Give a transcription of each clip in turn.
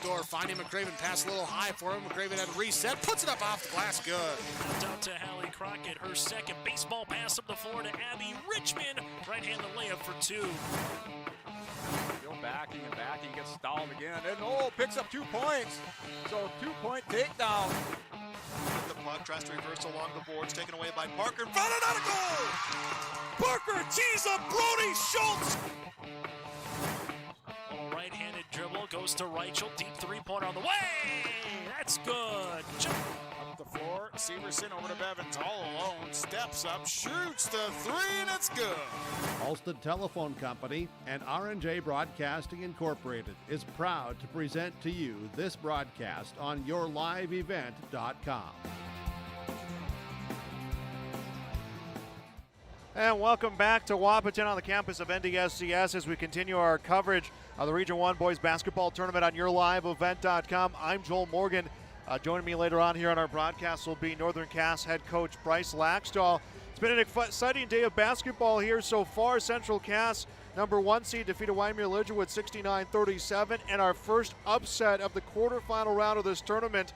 door, finding McCraven, pass a little high for him. McCraven had reset, puts it up off the glass, good. Out to Hallie Crockett, her second baseball pass up the floor to Abby Richmond. Right-handed layup for two. Still backing and backing, gets stalled again, and picks up 2 points. So 2-point takedown. The puck tries to reverse along the boards, taken away by Parker, in front and out of goal! Parker tees up Brody Schultz! Right-handed dribble, goes to Reichel, deep three-pointer on the way! That's good! Up the floor, Severson over to Bevins, all alone, steps up, shoots the three, and it's good! Ulster Telephone Company and R&J Broadcasting Incorporated is proud to present to you this broadcast on yourliveevent.com. And welcome back to Wapaton on the campus of NDSCS as we continue our coverage of the Region 1 Boys Basketball Tournament on yourliveevent.com. I'm Joel Morgan. Joining me later on here on our broadcast will be Northern Cass head coach Bryce Laxdal. It's been an exciting day of basketball here so far. Central Cass, number 1 seed, defeated Waimea Lidgerwood 69-37, and our first upset of the quarterfinal round of this tournament,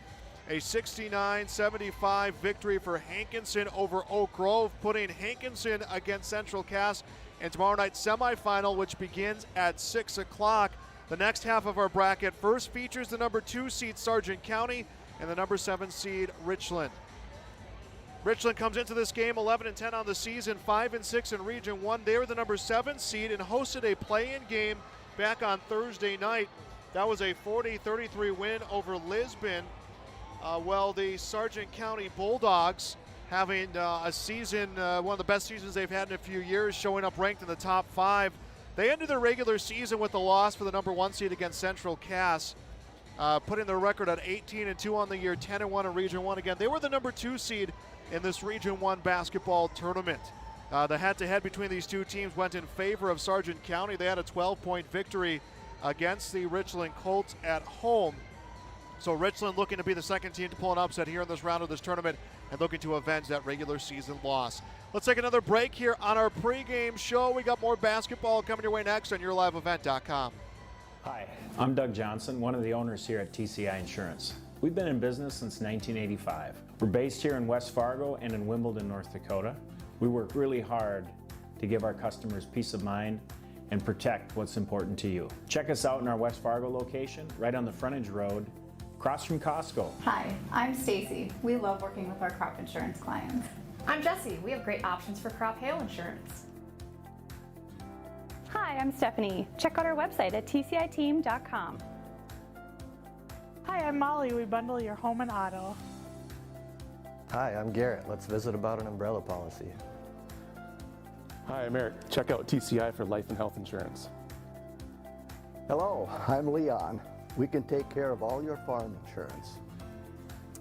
a 69-75 victory for Hankinson over Oak Grove, putting Hankinson against Central Cass in tomorrow night's semifinal, which begins at 6 o'clock. The next half of our bracket first features the number 2 seed Sargent County and the number 7 seed Richland. Richland comes into this game 11-10 on the season, 5-6 in Region 1. They were the number 7 seed and hosted a play-in game back on Thursday night. That was a 40-33 win over Lisbon. The Sargent County Bulldogs having a season, one of the best seasons they've had in a few years, showing up ranked in the top 5. They ended their regular season with a loss for the number 1 seed against Central Cass, putting their record at 18-2 on the year, 10-1 in Region 1. Again, they were the number 2 seed in this Region 1 basketball tournament. The head-to-head between these two teams went in favor of Sargent County. They had a 12-point victory against the Richland Colts at home. So Richland looking to be the second team to pull an upset here in this round of this tournament and looking to avenge that regular season loss. Let's take another break here on our pregame show. We got more basketball coming your way next on yourliveevent.com. Hi, I'm Doug Johnson, one of the owners here at TCI Insurance. We've been in business since 1985. We're based here in West Fargo and in Wimbledon, North Dakota. We work really hard to give our customers peace of mind and protect what's important to you. Check us out in our West Fargo location, right on the frontage road, across from Costco. Hi, I'm Stacy. We love working with our crop insurance clients. I'm Jessie. We have great options for crop hail insurance. Hi, I'm Stephanie. Check out our website at tciteam.com. Hi, I'm Molly. We bundle your home and auto. Hi, I'm Garrett. Let's visit about an umbrella policy. Hi, I'm Eric. Check out TCI for life and health insurance. Hello, I'm Leon. We can take care of all your farm insurance.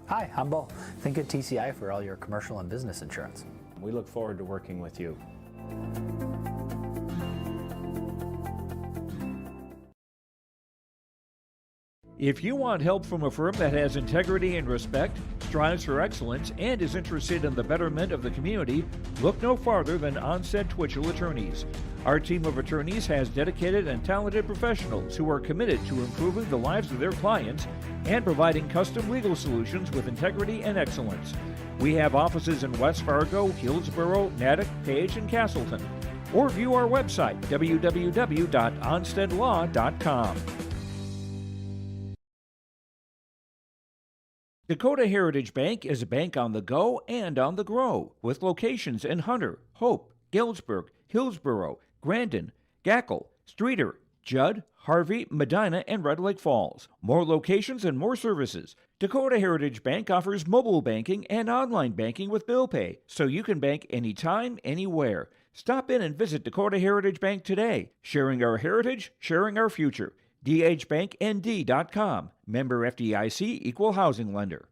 Hi, I'm Bo. Think of TCI for all your commercial and business insurance. We look forward to working with you. If you want help from a firm that has integrity and respect, strives for excellence, and is interested in the betterment of the community, look no farther than Onstead Twitchell Attorneys. Our team of attorneys has dedicated and talented professionals who are committed to improving the lives of their clients and providing custom legal solutions with integrity and excellence. We have offices in West Fargo, Hillsborough, Natick, Page, and Castleton. Or view our website, www.onsteadlaw.com. Dakota Heritage Bank is a bank on the go and on the grow, with locations in Hunter, Hope, Galesburg, Hillsborough, Grandin, Gackle, Streeter, Judd, Harvey, Medina, and Red Lake Falls. More locations and more services. Dakota Heritage Bank offers mobile banking and online banking with bill pay, so you can bank anytime, anywhere. Stop in and visit Dakota Heritage Bank today. Sharing our heritage, sharing our future. dhbanknd.com. Member FDIC, Equal Housing Lender.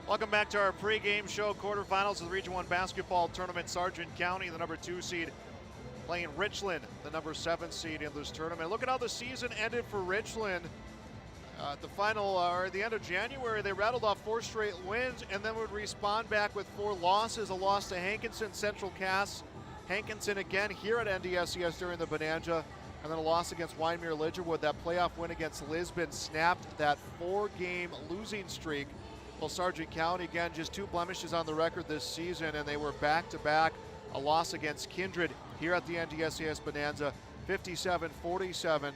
Welcome back to our pregame show. Quarterfinals of the Region 1 basketball tournament. Sargent County, the number 2 seed, playing Richland, the number 7 seed in this tournament. Look at how the season ended for Richland. At the end of January, they rattled off 4 straight wins and then would respond back with 4 losses. A loss to Hankinson, Central Cass. Hankinson again here at NDSCS during the Bonanza. and then a loss against Wyndmere Lidgerwood. That playoff win against Lisbon snapped that 4-game losing streak. Well, Sargent County, again, just 2 blemishes on the record this season, and they were back-to-back. A loss against Kindred here at the NDSCS Bonanza, 57-47.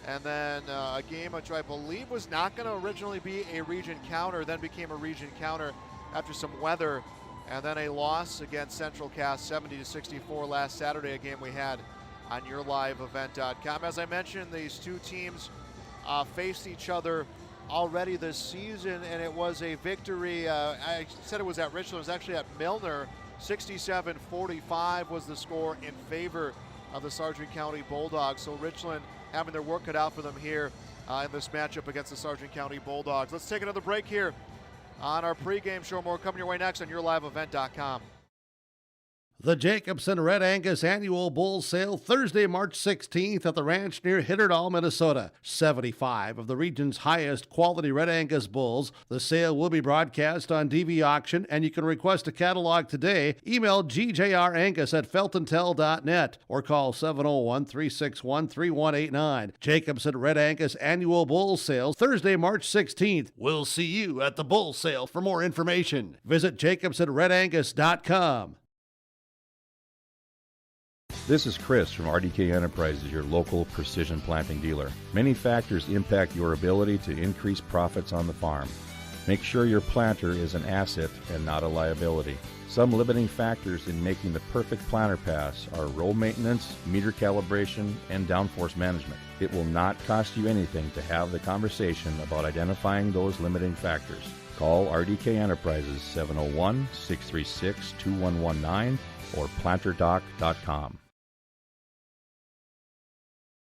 And then a game which I believe was not going to originally be a region counter, then became a region counter after some weather. And then a loss against Central Cass, 70-64 last Saturday, a game we had on YourLiveEvent.com. As I mentioned, these two teams faced each other already this season, and it was a victory. I said it was at Richland. It was actually at Milner. 67-45 was the score in favor of the Sargent County Bulldogs. So Richland having their work cut out for them here in this matchup against the Sargent County Bulldogs. Let's take another break here on our pregame show. More coming your way next on YourLiveEvent.com. The Jacobson Red Angus Annual Bull Sale, Thursday, March 16th at the ranch near Hitterdall, Minnesota. 75 of the region's highest quality Red Angus bulls. The sale will be broadcast on DV Auction, and you can request a catalog today. Email gjrangus@feltontel.net or call 701-361-3189. Jacobson Red Angus Annual Bull Sale, Thursday, March 16th. We'll see you at the bull sale. For more information, visit jacobsonredangus.com. This is Chris from RDK Enterprises, your local precision planting dealer. Many factors impact your ability to increase profits on the farm. Make sure your planter is an asset and not a liability. Some limiting factors in making the perfect planter pass are row maintenance, meter calibration, and downforce management. It will not cost you anything to have the conversation about identifying those limiting factors. Call RDK Enterprises 701-636-2119 or planterdoc.com.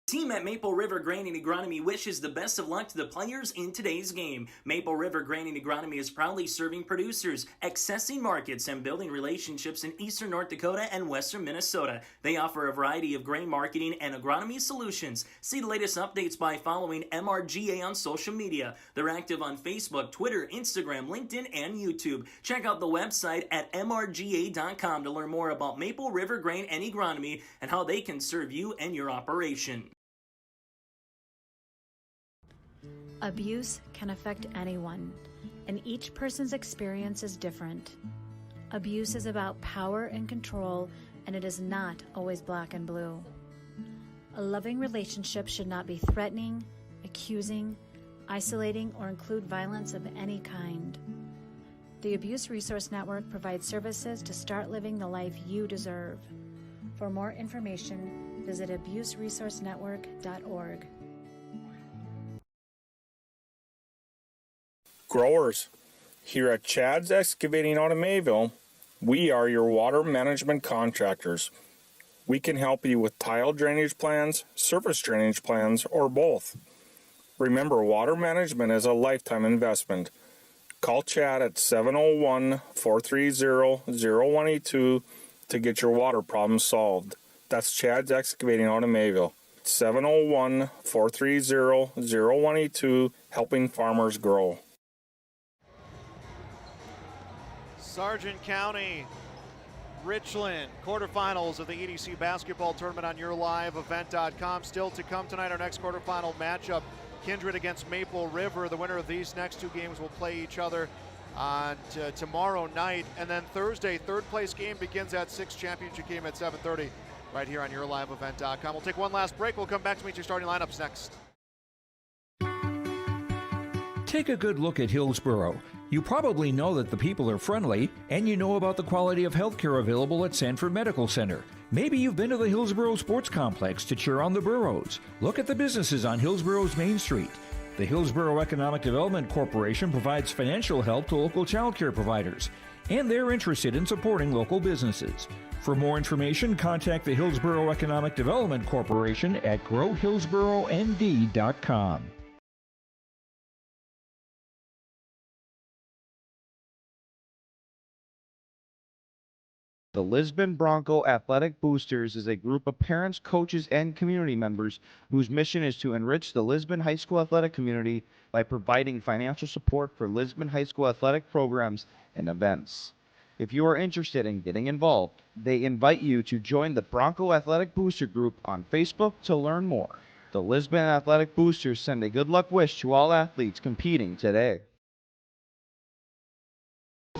Team at Maple River Grain and Agronomy wishes the best of luck to the players in today's game. Maple River Grain and Agronomy is proudly serving producers, accessing markets, and building relationships in eastern North Dakota and western Minnesota. They offer a variety of grain marketing and agronomy solutions. See the latest updates by following MRGA on social media. They're active on Facebook, Twitter, Instagram, LinkedIn, and YouTube. Check out the website at mrga.com to learn more about Maple River Grain and Agronomy and how they can serve you and your operation. Abuse can affect anyone, and each person's experience is different. Abuse is about power and control, and it is not always black and blue. A loving relationship should not be threatening, accusing, isolating, or include violence of any kind. The Abuse Resource Network provides services to start living the life you deserve. For more information, visit abuseresourcenetwork.org. Growers, here at Chad's Excavating out of Mayville, we are your water management contractors. We can help you with tile drainage plans, surface drainage plans, or both. Remember, water management is a lifetime investment. Call Chad at 701-430-0182 to get your water problems solved. That's Chad's Excavating out of Mayville. 701-430-0182, helping farmers grow. Sargent County, Richland, quarterfinals of the EDC basketball tournament on YourLiveEvent.com. Still to come tonight, our next quarterfinal matchup, Kindred against Maple River. The winner of these next two games will play each other on tomorrow night. And then Thursday, third place game begins at 6, championship game at 7:30 right here on YourLiveEvent.com. We'll take one last break. We'll come back to meet your starting lineups next. Take a good look at Hillsboro. You probably know that the people are friendly, and you know about the quality of healthcare available at Sanford Medical Center. Maybe you've been to the Hillsboro Sports Complex to cheer on the Burros. Look at the businesses on Hillsboro's Main Street. The Hillsboro Economic Development Corporation provides financial help to local child care providers, and they're interested in supporting local businesses. For more information, contact the Hillsboro Economic Development Corporation at growhillsboroND.com. The Lisbon Bronco Athletic Boosters is a group of parents, coaches, and community members whose mission is to enrich the Lisbon High School athletic community by providing financial support for Lisbon High School athletic programs and events. If you are interested in getting involved, they invite you to join the Bronco Athletic Booster Group on Facebook to learn more. The Lisbon Athletic Boosters send a good luck wish to all athletes competing today.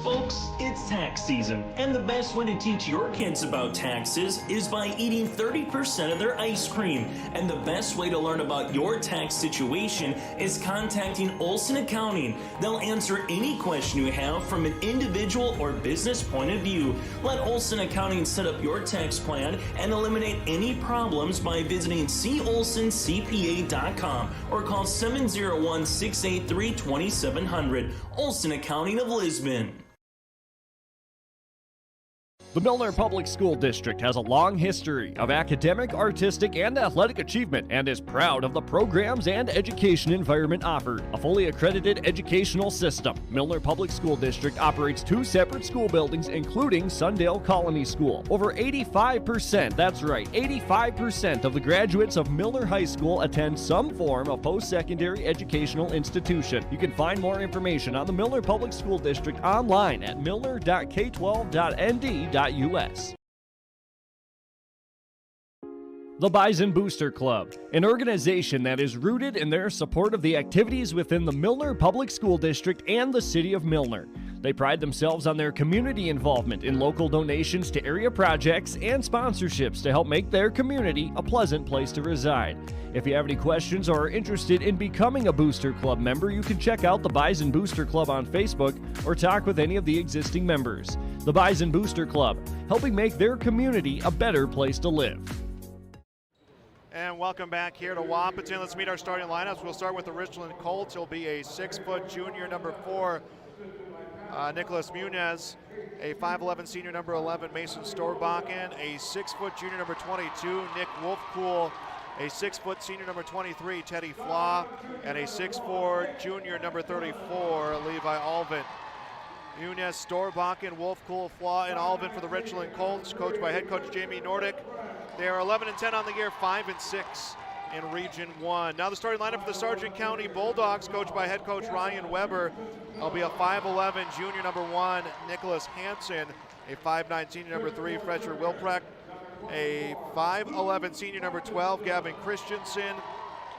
Folks, it's tax season, and the best way to teach your kids about taxes is by eating 30% of their ice cream. And the best way to learn about your tax situation is contacting Olson Accounting. They'll answer any question you have from an individual or business point of view. Let Olson Accounting set up your tax plan and eliminate any problems by visiting colsoncpa.com or call 701-683-2700. Olson Accounting of Lisbon. The Milner Public School District has a long history of academic, artistic, and athletic achievement and is proud of the programs and education environment offered. A fully accredited educational system, Milner Public School District operates 2 separate school buildings, including Sundale Colony School. Over 85%, that's right, 85% of the graduates of Milner High School attend some form of post-secondary educational institution. You can find more information on the Milner Public School District online at milner.k12.nd.us. The Bison Booster Club, an organization that is rooted in their support of the activities within the Milner Public School District and the City of Milner. They pride themselves on their community involvement in local donations to area projects and sponsorships to help make their community a pleasant place to reside. If you have any questions or are interested in becoming a Booster Club member, you can check out the Bison Booster Club on Facebook or talk with any of the existing members. The Bison Booster Club, helping make their community a better place to live. And welcome back here to Wahpeton. Let's meet our starting lineups. We'll start with the Richland Colts. He'll be a 6-foot junior, number 4, Nicholas Munez, a 5'11 senior, number 11, Mason Storbakken, a 6-foot junior, number 22, Nick Wolfpool, a 6-foot senior, number 23, Teddy Flaw, and a 6'4 junior, number 34, Levi Alvin. Munez, Storbakken, Wolfpool, Flaw, and Alvin for the Richland Colts, coached by head coach Jamie Nordick. They are 11-10 on the year, 5-6 in Region 1. Now the starting lineup for the Sargent County Bulldogs, coached by head coach Ryan Weber. There'll be a 5'11 junior, number 1, Nicholas Hansen, a 5'9 senior, number 3, Fletcher Wilprecht, a 5'11 senior, number 12, Gavin Christensen,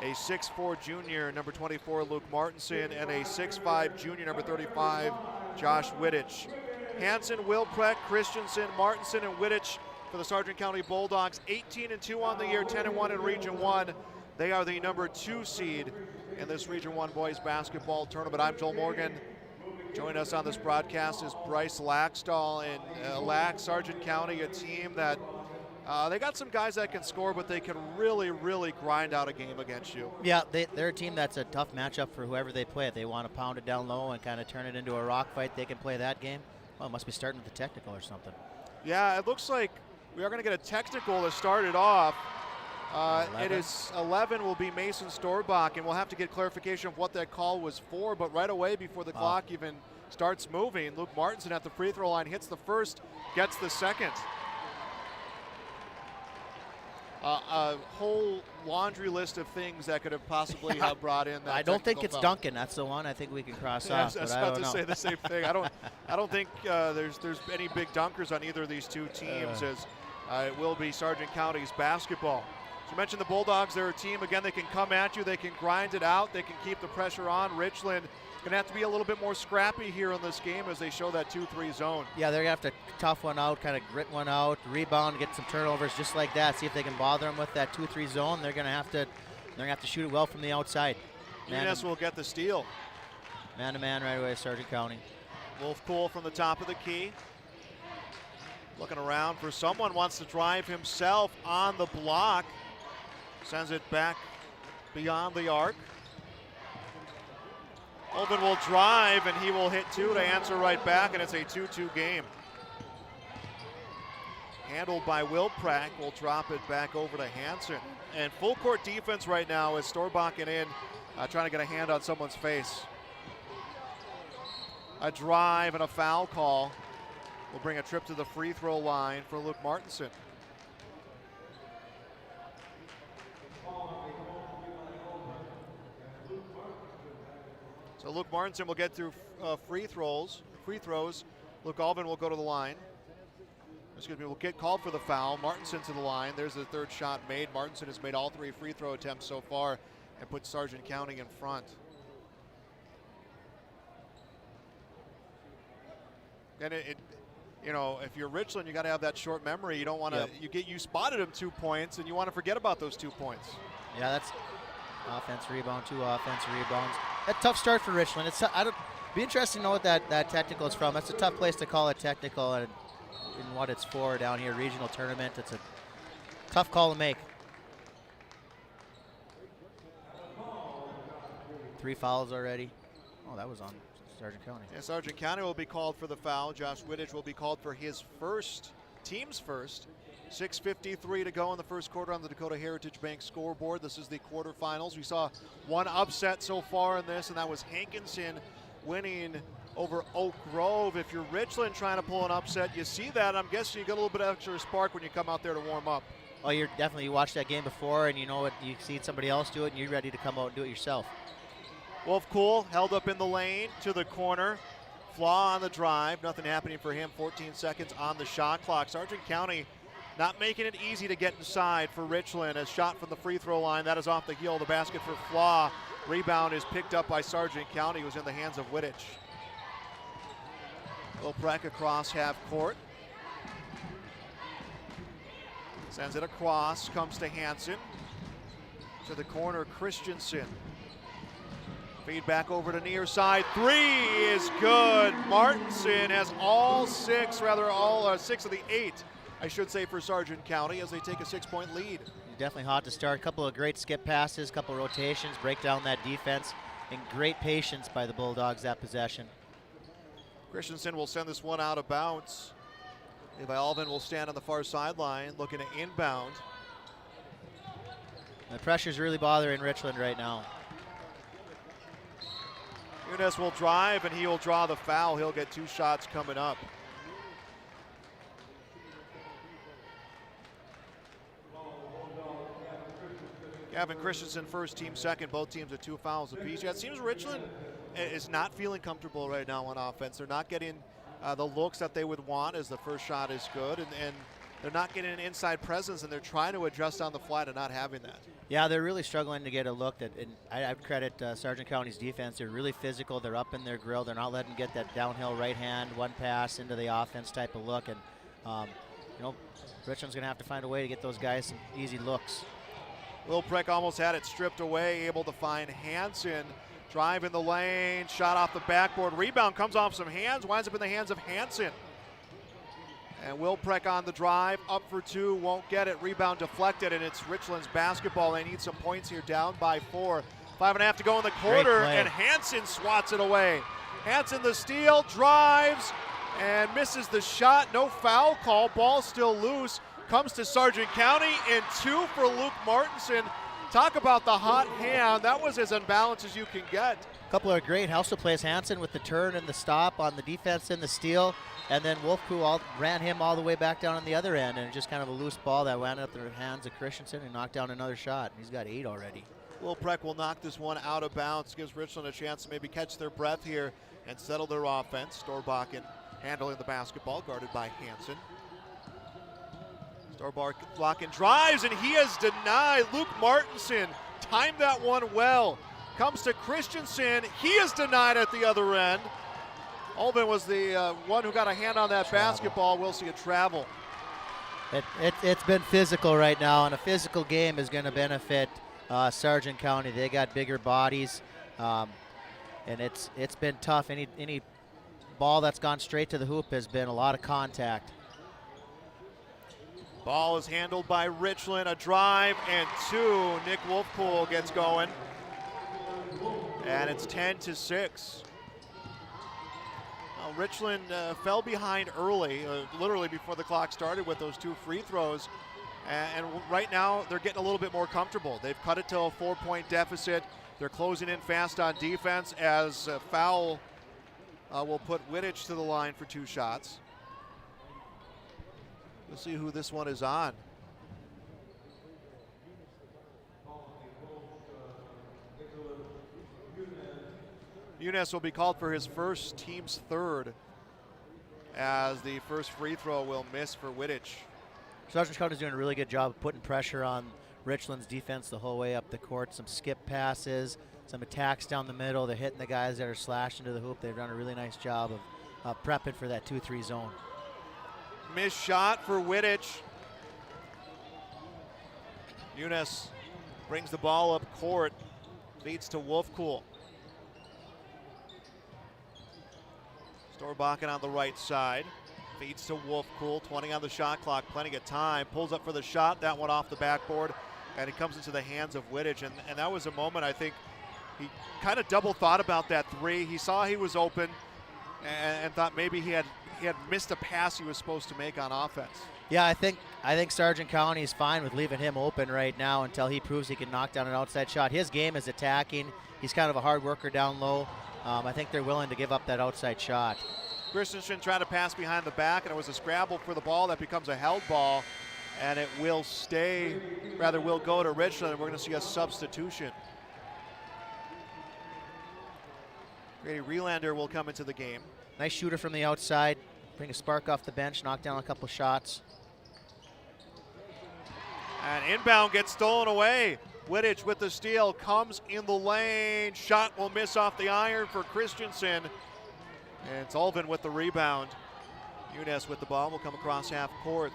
a 6'4 junior, number 24, Luke Martinson, and a 6'5 junior, number 35, Josh Wittich. Hansen, Wilprecht, Christensen, Martinson, and Wittich for the Sargent County Bulldogs, 18-2 on the year, 10-1 in Region 1. They are the number 2 seed in this Region 1 boys basketball tournament. I'm Joel Morgan. Joining us on this broadcast is Bryce Laxdal, and Sargent County, a team that they got some guys that can score, but they can really, really grind out a game against you. Yeah, they're a team that's a tough matchup for whoever they play. If they want to pound it down low and kind of turn it into a rock fight, they can play that game. Well, it must be starting with the technical or something. Yeah, it looks like we are going to get a technical to start it off. It is 11 will be Mason Storbach, and we'll have to get clarification of what that call was for, but right away before the clock even starts moving, Luke Martinson at the free throw line hits the first, gets the second. A whole laundry list of things that could have possibly have brought in that. I don't think it's Duncan. That's the one I think we can cross off. I was about to say the same thing. I don't think there's any big dunkers on either of these two teams, as it will be Sargent County's basketball. So you mentioned the Bulldogs. They're a team, again, they can come at you. They can grind it out. They can keep the pressure on. Richland going to have to be a little bit more scrappy here in this game as they show that 2-3 zone. Yeah, they're going to have to tough one out, kind of grit one out, rebound, get some turnovers just like that. See if they can bother them with that 2-3 zone. They're going to have to shoot it well from the outside. Munez will get the steal. Man-to-man right away, Sargent County. Wolfpool from the top of the key. Looking around for someone, wants to drive himself on the block. Sends it back beyond the arc. Olvin will drive, and he will hit 2 to answer right back, and it's a 2-2 game. Handled by Wilprack, will drop it back over to Hansen. And full court defense right now is Storbakken in, trying to get a hand on someone's face. A drive and a foul call will bring a trip to the free throw line for Luke Martinson. So Luke Martinson will get through free throws. Luke Alvin will go to the line. Excuse me, will get called for the foul. Martinson to the line. There's the third shot made. Martinson has made all 3 free throw attempts so far and put Sargent County in front. And you know, if you're Richland, you got to have that short memory. You don't want to. Yep. You spotted him 2 points, and you want to forget about those 2 points. Yeah, that's offense rebound, 2 offense rebounds. A tough start for Richland. It's be interesting to know what that technical is from. That's a tough place to call it technical, and in what it's for down here, regional tournament. It's a tough call to make. 3 fouls already. Oh, that was on Sargent County. Yeah, Sargent County will be called for the foul. Josh Wittich will be called for his team's first. 6:53 to go in the first quarter on the Dakota Heritage Bank scoreboard. This is the quarterfinals. We saw one upset so far in this, and that was Hankinson winning over Oak Grove. If you're Richland trying to pull an upset, you see that. I'm guessing you get a little bit of extra spark when you come out there to warm up. Oh, you watched that game before, and you know what, you see somebody else do it, and you're ready to come out and do it yourself. Wolf Cool held up in the lane to the corner. Flaw on the drive. Nothing happening for him. 14 seconds on the shot clock. Sargent County not making it easy to get inside for Richland. A shot from the free throw line. That is off the heel of the basket for Flaw. Rebound is picked up by Sargent County. It was in the hands of Wittich. Will Preck across half court. Sends it across. Comes to Hansen. To the corner, Christensen. Feed back over to near side. 3 is good. Martinson has all 6 of the 8, I should say, for Sargent County as they take a 6-point lead. He's definitely hot to start. A couple of great skip passes, a couple of rotations, break down that defense, and great patience by the Bulldogs that possession. Christensen will send this one out of bounds. Levi Alvin will stand on the far sideline looking to inbound. The pressure's really bothering Richland right now. Nunes will drive, and he will draw the foul. He'll get 2 shots coming up. Gavin Christensen first, team second. Both teams with 2 fouls apiece. Yeah, it seems Richland is not feeling comfortable right now on offense. They're not getting the looks that they would want as the first shot is good, and they're not getting an inside presence, and they're trying to adjust on the fly to not having that. Yeah, they're really struggling to get a look. I credit Sargent County's defense. They're really physical. They're up in their grill. They're not letting them get that downhill right hand, one pass into the offense type of look. And, Richland's going to have to find a way to get those guys some easy looks. Will Preck almost had it stripped away, able to find Hansen. Drive in the lane, shot off the backboard. Rebound comes off some hands, winds up in the hands of Hansen. And Will Preck on the drive, up for 2, won't get it. Rebound deflected, and it's Richland's basketball. They need some points here, down by 4. 5.5 to go in the quarter, and Hansen swats it away. Hansen the steal, drives, and misses the shot. No foul call, ball still loose. Comes to Sargent County, and 2 for Luke Martinson. Talk about the hot hand. That was as unbalanced as you can get. A couple of great hustle plays. Hansen with the turn and the stop on the defense and the steal. And then Wolfku ran him all the way back down on the other end, and just kind of a loose ball that went up the hands of Christensen and knocked down another shot. He's got 8 already. Will Preck will knock this one out of bounds. Gives Richland a chance to maybe catch their breath here and settle their offense. Storbakken handling the basketball, guarded by Hansen. Storbakken drives, and he is denied. Luke Martinson timed that one well. Comes to Christensen. He is denied at the other end. Alvin was the one who got a hand on that basketball. We'll see a travel. It's been physical right now, and a physical game is going to benefit Sargent County. They got bigger bodies, and it's been tough. Any ball that's gone straight to the hoop has been a lot of contact. Ball is handled by Richland. A drive and 2. Nick Wolfpool gets going, and it's 10-6. Richland fell behind early, literally before the clock started with those 2 free throws. And right now they're getting a little bit more comfortable. They've cut it to a 4-point deficit. They're closing in fast on defense as foul will put Wittich to the line for 2 shots. We'll see who this one is on. Nunes will be called for his first, team's 3rd. as the first free throw will miss for Wittich. Sargent County is doing a really good job of putting pressure on Richland's defense the whole way up the court. Some skip passes, some attacks down the middle. They're hitting the guys that are slashed into the hoop. They've done a really nice job of prepping for that 2-3 zone. Missed shot for Wittich. Muniz brings the ball up court, feeds to Wolfcool. Storbakken on the right side, feeds to Wolfcool, 20 on the shot clock, plenty of time, pulls up for the shot, that one off the backboard, and it comes into the hands of Wittich, and that was a moment I think he kind of double thought about that three. He saw he was open and thought maybe he had missed a pass he was supposed to make on offense. Yeah, I think Sargent County is fine with leaving him open right now until he proves he can knock down an outside shot. His game is attacking. He's kind of a hard worker down low. I think they're willing to give up that outside shot. Christensen tried to pass behind the back, and it was a scramble for the ball that becomes a held ball, and it will will go to Richland, and we're going to see a substitution. Grady Relander will come into the game. Nice shooter from the outside. Bring a spark off the bench, knock down a couple shots. And inbound gets stolen away. Wittich with the steal, comes in the lane. Shot will miss off the iron for Christensen. And it's Ulvin with the rebound. Muniz with the ball will come across half court.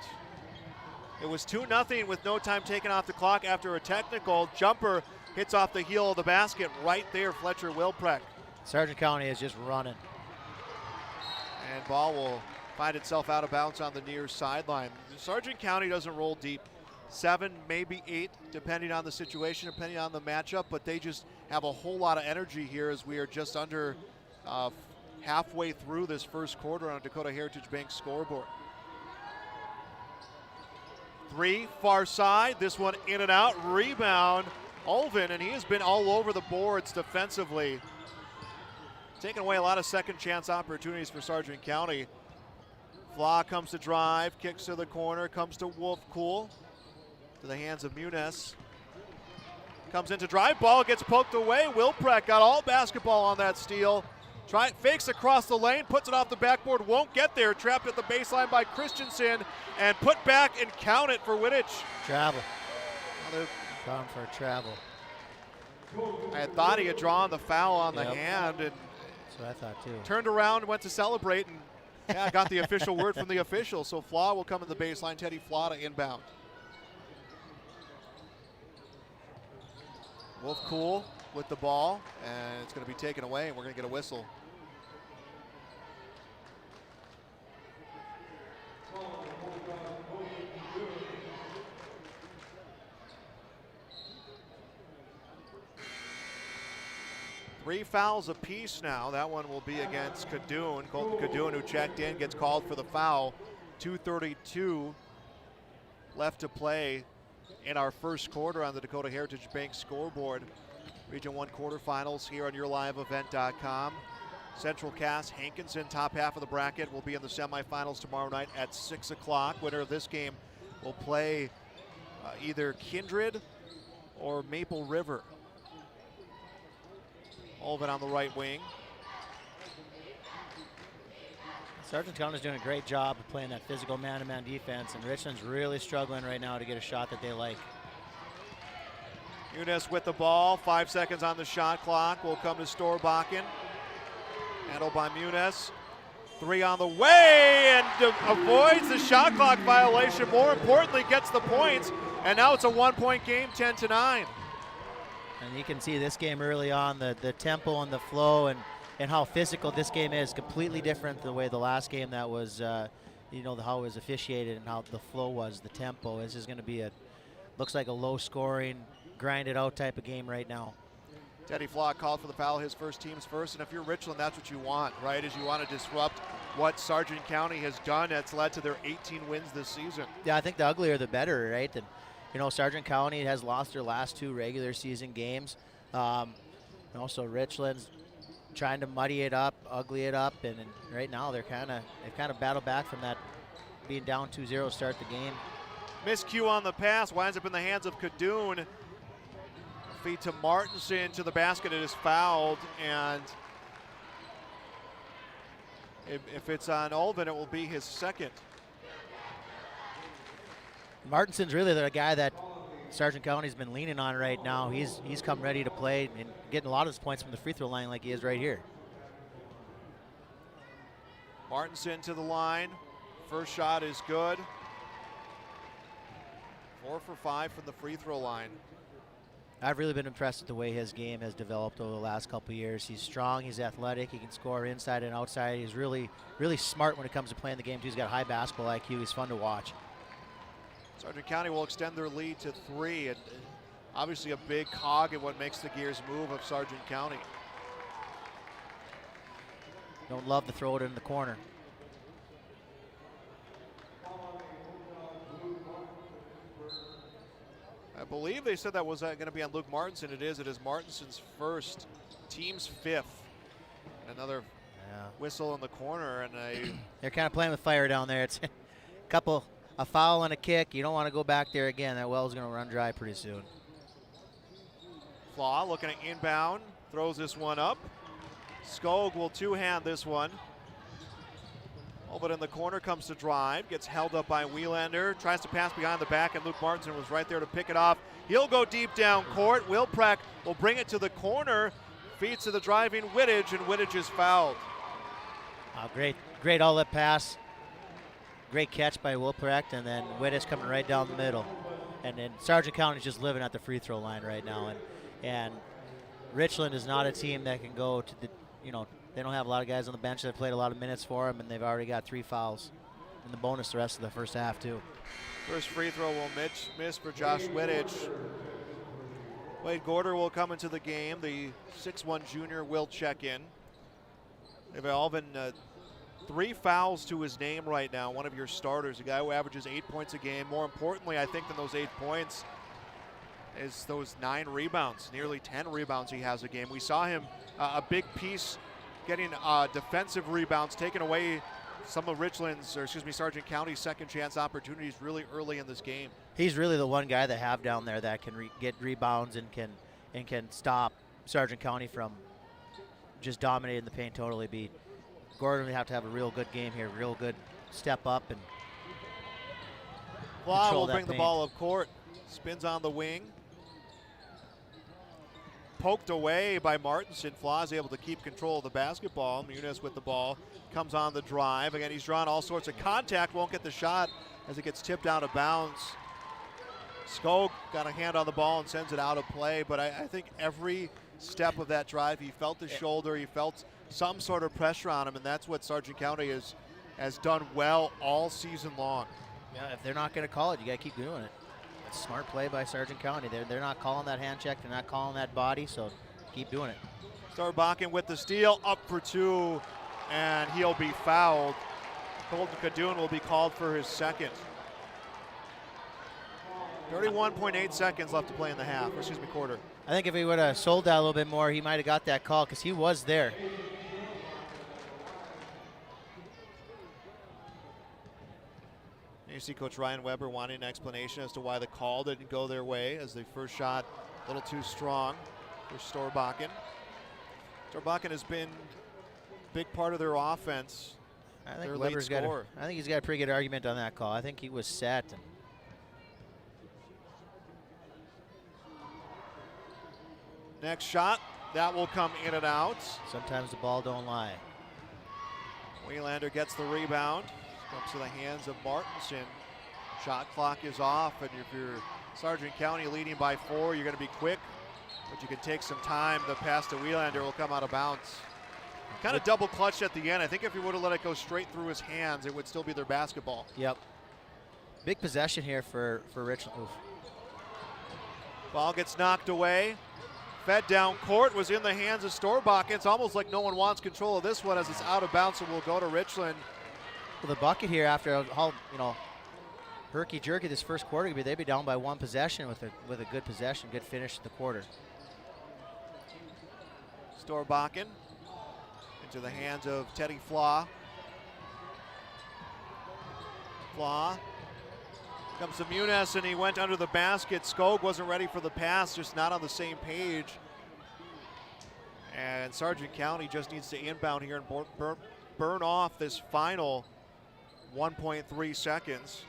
It was 2-0 with no time taken off the clock after a technical. Jumper hits off the heel of the basket right there, Fletcher Wilprecht. Sargent County is just running. And ball will find itself out of bounds on the near sideline. Sargent County doesn't roll deep. 7, maybe 8, depending on the situation, depending on the matchup, but they just have a whole lot of energy here as we are just under halfway through this first quarter on Dakota Heritage Bank scoreboard. 3, far side, this one in and out, rebound, Ulvin, and he has been all over the boards defensively. Taking away a lot of second chance opportunities for Sargent County. Flaw comes to drive, kicks to the corner, comes to Wolfcool. To the hands of Muniz. Comes into drive, ball gets poked away. Wilprecht got all basketball on that steal. Fakes across the lane, puts it off the backboard, won't get there. Trapped at the baseline by Christensen, and put back and count it for Wittich. Travel. Gone for a travel. I had thought he had drawn the foul on the hand, and that's what I thought too. Turned around, went to celebrate, and got the official word from the official. So Flaw will come in the baseline. Teddy Flaw to inbound. Wolfcool with the ball, and it's going to be taken away, and we're going to get a whistle. Three fouls apiece now. That one will be against Cadoon. Colton Cadoon, who checked in, gets called for the foul. 2:32 left to play in our first quarter on the Dakota Heritage Bank scoreboard. Region 1 quarterfinals here on YourLiveEvent.com. Central Cass, Hankinson, top half of the bracket, will be in the semifinals tomorrow night at 6 o'clock. Winner of this game will play either Kindred or Maple River. Ulvin on the right wing. Sargent County is doing a great job of playing that physical man-to-man defense, and Richland's really struggling right now to get a shot that they like. Muniz with the ball, 5 seconds on the shot clock. Will come to Storbakken. Handled by Muniz. 3 on the way, and avoids the shot clock violation. More importantly, gets the points, and now it's a 1-point game, 10-9. And you can see this game early on, the tempo and the flow and how physical this game is. Completely different the way the last game that was, how it was officiated and how the flow was, the tempo. This is going to be looks like a low-scoring, grinded-out type of game right now. Teddy Flock called for the foul, his first team's first, and if you're Richland, that's what you want, right? Is you want to disrupt what Sargent County has done that's led to their 18 wins this season. Yeah, I think the uglier the better, right? And Sargent County has lost their last 2 regular season games. Also Richland's trying to muddy it up, ugly it up, and right now they've kind of battled back from that being down 2-0 to start the game. Miscue on the pass, winds up in the hands of Cadoon. Feed to Martinson to the basket, it is fouled, and If it's on Olvin, it will be his second. Martinson's really the guy that Sargent County's been leaning on right now. He's come ready to play and getting a lot of his points from the free throw line like he is right here. Martinson to the line. First shot is good. 4 for 5 from the free throw line. I've really been impressed with the way his game has developed over the last couple of years. He's strong, he's athletic, he can score inside and outside. He's really, really smart when it comes to playing the game too. He's got high basketball IQ. He's fun to watch. Sargent County will extend their lead to 3, and obviously a big cog in what makes the gears move of Sargent County. Don't love to throw it in the corner. I believe they said that was going to be on Luke Martinson. It is. It is Martinson's first, team's 5th. Another whistle in the corner, and they're kind of playing with fire down there. It's a foul and a kick. You don't want to go back there again. That well's going to run dry pretty soon. Flaw looking at inbound, throws this one up. Skog will two-hand this one. But in the corner comes to drive, gets held up by Wielander, tries to pass behind the back, and Luke Martinson was right there to pick it off. He'll go deep down court. Wilprek will bring it to the corner, feeds to the driving Wittich, and Wittich is fouled. Great outlet pass. Great catch by Wilprek, and then Wittich coming right down the middle. And then Sargent County's just living at the free throw line right now. And Richland is not a team that can go to the, they don't have a lot of guys on the bench that played a lot of minutes for them, and they've already got 3 fouls in the bonus the rest of the first half too. First free throw will miss for Josh Wittich. Wade Gorder will come into the game. The 6'1" junior will check in. They've all been 3 fouls to his name right now. One of your starters, a guy who averages 8 points a game. More importantly, I think, than those 8 points is those 9 rebounds, nearly 10 rebounds he has a game. We saw him a big piece getting defensive rebounds, taking away some of Sargent County's second chance opportunities really early in this game. He's really the one guy they have down there that can get rebounds and can stop Sargent County from just dominating the paint totally. Gordon would have to have a real good game here, real good step up and Flaw will bring the ball up court, spins on the wing. Poked away by Martinson. Flaw is able to keep control of the basketball. Muniz with the ball, comes on the drive. Again, he's drawn all sorts of contact, won't get the shot as it gets tipped out of bounds. Skog got a hand on the ball and sends it out of play, but I think every step of that drive, he felt the shoulder, he felt some sort of pressure on him, and that's what Sargent County has done well all season long. Yeah, if they're not going to call it, you got to keep doing it. It's smart play by Sargent County. They're not calling that hand check. They're not calling that body, so keep doing it. Starbakken with the steal, up for 2, and he'll be fouled. Colton Kadoun will be called for his second. 31.8 seconds left to play in the quarter. I think if he would have sold that a little bit more, he might have got that call because he was there. You see Coach Ryan Weber wanting an explanation as to why the call didn't go their way, as the first shot a little too strong for Starbakken. Starbakken has been a big part of their offense. I think Weber's I think he's got a pretty good argument on that call. I think he was set. Next shot, that will come in and out. Sometimes the ball don't lie. Wielander gets the rebound. Comes to the hands of Martinson. Shot clock is off, and if you're Sargent County leading by 4, you're going to be quick, but you can take some time. The pass to Wielander will come out of bounds. Kind of double clutched at the end. I think if he would have let it go straight through his hands, it would still be their basketball. Yep. Big possession here for Richland. Oof. Ball gets knocked away. Fed down court, was in the hands of Starbakken. It's almost like no one wants control of this one as it's out of bounds, and will go to Richland. Well, the bucket here after how herky-jerky this first quarter, they'd be down by 1 possession with a good possession, good finish to the quarter. Starbakken into the hands of Teddy Flaw. Flaw comes to Muniz, and he went under the basket. Skog wasn't ready for the pass, just not on the same page. And Sargent County just needs to inbound here and burn off this final 1.3 seconds.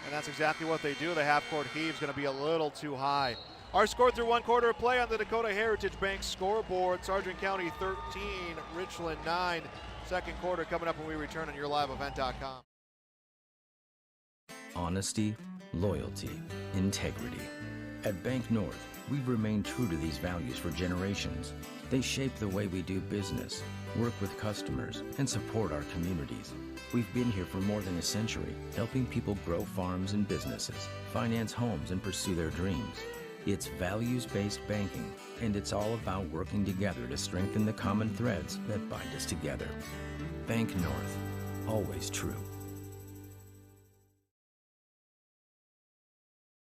And that's exactly what they do. The half-court heave is going to be a little too high. Our score through 1 quarter of play on the Dakota Heritage Bank scoreboard. Sargent County 13, Richland 9. Second quarter coming up when we return on YourLiveEvent.com. Honesty, loyalty, integrity. At Bank North, we've remained true to these values for generations. They shape the way we do business, work with customers, and support our communities. We've been here for more than a century, helping people grow farms and businesses, finance homes, and pursue their dreams. It's values-based banking, and it's all about working together to strengthen the common threads that bind us together. Bank North, always true.